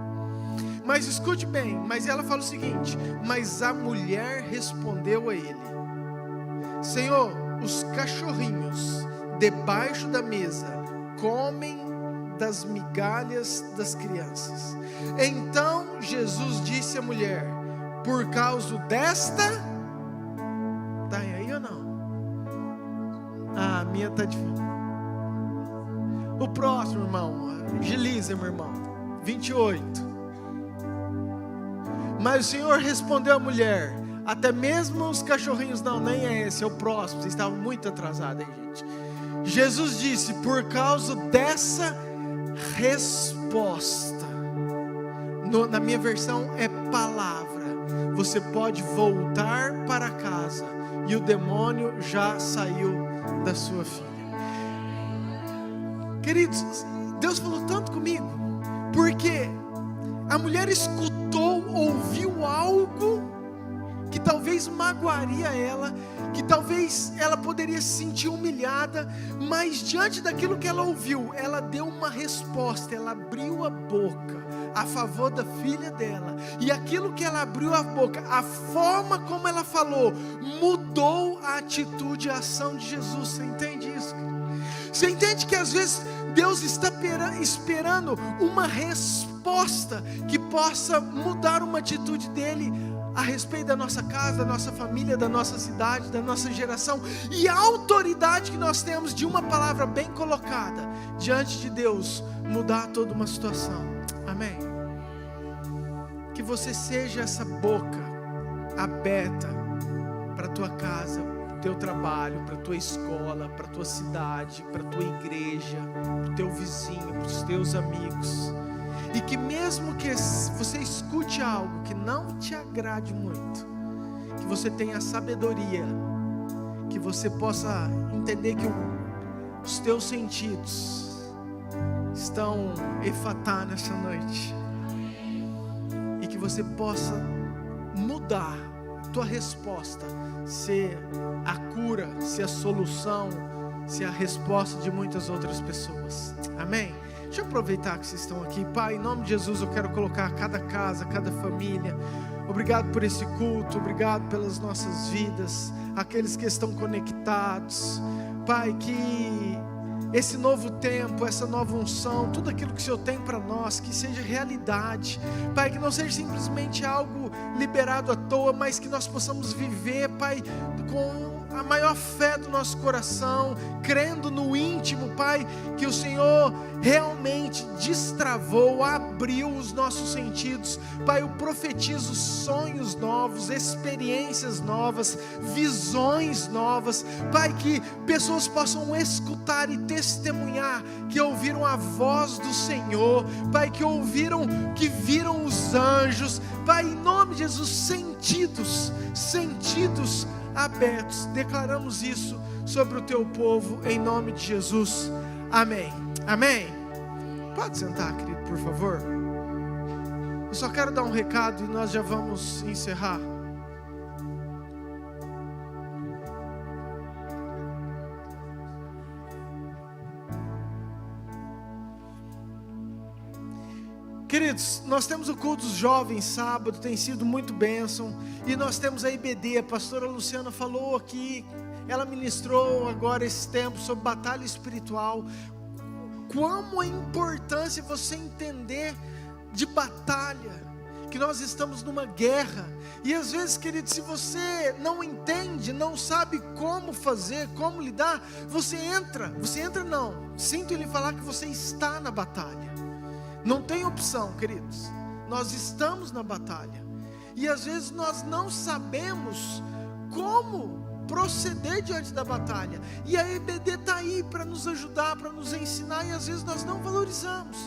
Mas escute bem, mas ela fala o seguinte, mas a mulher respondeu a ele, Senhor, os cachorrinhos debaixo da mesa comem das migalhas das crianças. Então Jesus disse à mulher, por causa desta, tá aí ou não? Ah, a minha tá difícil. O próximo, irmão, agiliza, meu irmão, 28. Mas o Senhor respondeu à mulher, até mesmo os cachorrinhos, não, nem é esse, é o próximo, vocês estavam muito atrasados aí, gente. Jesus disse, por causa dessa resposta, na minha versão é palavra, você pode voltar para casa, e o demônio já saiu da sua filha. Queridos, Deus falou tanto comigo, porque a mulher escutou, ouviu algo que talvez magoaria ela, que talvez ela poderia se sentir humilhada, mas diante daquilo que ela ouviu, ela deu uma resposta, ela abriu a boca a favor da filha dela, e aquilo que ela abriu a boca, a forma como ela falou, mudou a atitude, a ação de Jesus. Você entende isso? Você entende que às vezes Deus está esperando uma resposta que possa mudar uma atitude dele a respeito da nossa casa, da nossa família, da nossa cidade, da nossa geração, e a autoridade que nós temos de uma palavra bem colocada diante de Deus mudar toda uma situação. Amém? Que você seja essa boca aberta para a tua casa, para o teu trabalho, para a tua escola, para a tua cidade, para a tua igreja, para o teu vizinho, para os teus amigos. E que mesmo que você escute algo que não te agrade muito, que você tenha sabedoria, que você possa entender que os teus sentidos estão efatá nessa noite, e que você possa mudar a tua resposta, ser a cura, ser a solução, ser a resposta de muitas outras pessoas. Amém? Deixa eu aproveitar que vocês estão aqui. Pai, em nome de Jesus, eu quero colocar cada casa, cada família. Obrigado por esse culto, obrigado pelas nossas vidas, aqueles que estão conectados. Pai, que esse novo tempo, essa nova unção, tudo aquilo que o Senhor tem para nós, que seja realidade. Pai, que não seja simplesmente algo liberado à toa, mas que nós possamos viver, Pai, com a maior fé do nosso coração, crendo no íntimo, Pai, que o Senhor realmente destravou, abriu os nossos sentidos. Pai, eu profetizo sonhos novos, experiências novas, visões novas. Pai, que pessoas possam escutar e testemunhar que ouviram a voz do Senhor. Pai, que viram os anjos. Pai, em nome de Jesus, sentidos abertos. Declaramos isso sobre o teu povo, em nome de Jesus. Amém. Amém. Pode sentar, querido, por favor. Eu só quero dar um recado e nós já vamos encerrar. Queridos, nós temos o culto dos jovens sábado, tem sido muito bênção. E nós temos a IBD, a pastora Luciana falou aqui, ela ministrou agora esse tempo sobre batalha espiritual. Como é importante você entender de batalha, que nós estamos numa guerra. E às vezes, querido, se você não entende, não sabe como fazer, como lidar, você entra não, sinto lhe falar que você está na batalha. Não tem opção, queridos. Nós estamos na batalha. E às vezes nós não sabemos como proceder diante da batalha. E a EBD está aí para nos ajudar, para nos ensinar. E às vezes nós não valorizamos.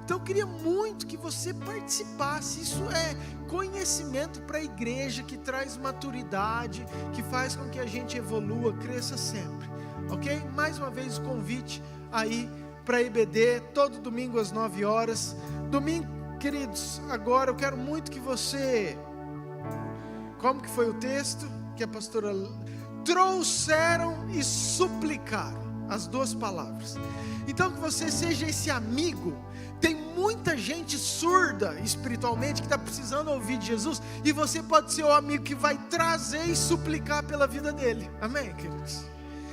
Então eu queria muito que você participasse. Isso é conhecimento para a igreja, que traz maturidade, que faz com que a gente evolua, cresça sempre. Ok? Mais uma vez o convite aí para a EBD, todo domingo às 9 horas. Domingo, queridos, agora eu quero muito que você... Como que foi o texto? Que a pastora... Trouxeram e suplicaram. As duas palavras. Então que você seja esse amigo. Tem muita gente surda espiritualmente que está precisando ouvir de Jesus. E você pode ser o amigo que vai trazer e suplicar pela vida dele. Amém, queridos?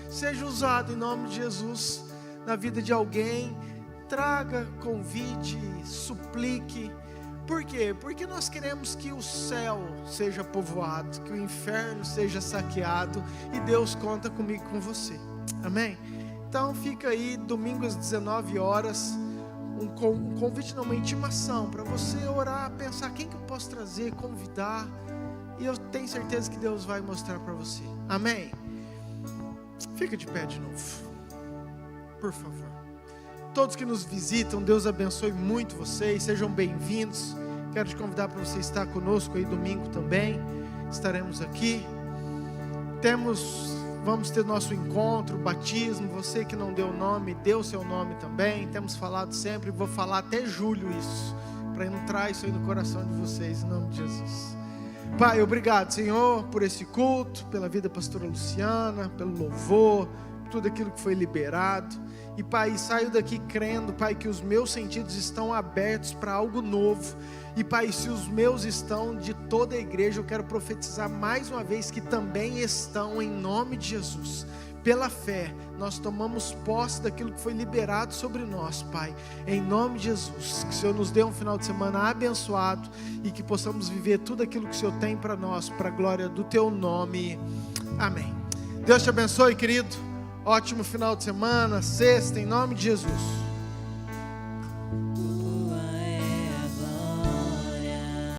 Seja usado em nome de Jesus na vida de alguém, traga, convide, suplique. Por quê? Porque nós queremos que o céu seja povoado, que o inferno seja saqueado, e Deus conta comigo e com você. Amém? Então fica aí, domingo às 19 horas, um convite, não, uma intimação, para você orar, pensar quem que eu posso trazer, convidar, e eu tenho certeza que Deus vai mostrar para você. Amém? Fica de pé de novo, por favor. Todos que nos visitam, Deus abençoe muito vocês, sejam bem-vindos. Quero te convidar para você estar conosco aí domingo também. Estaremos aqui. Vamos ter nosso encontro, batismo. Você que não deu o nome, dê o seu nome também. Temos falado sempre, vou falar até julho isso, para entrar isso aí no coração de vocês, em nome de Jesus. Pai, obrigado, Senhor, por esse culto, pela vida da pastora Luciana, pelo louvor, tudo aquilo que foi liberado. E Pai, saio daqui crendo, Pai, que os meus sentidos estão abertos para algo novo. E Pai, se os meus estão, de toda a igreja, eu quero profetizar mais uma vez que também estão, em nome de Jesus. Pela fé, nós tomamos posse daquilo que foi liberado sobre nós, Pai, em nome de Jesus. Que o Senhor nos dê um final de semana abençoado e que possamos viver tudo aquilo que o Senhor tem para nós, para a glória do Teu nome. Amém. Deus te abençoe, querido. Ótimo final de semana, sexta, em nome de Jesus.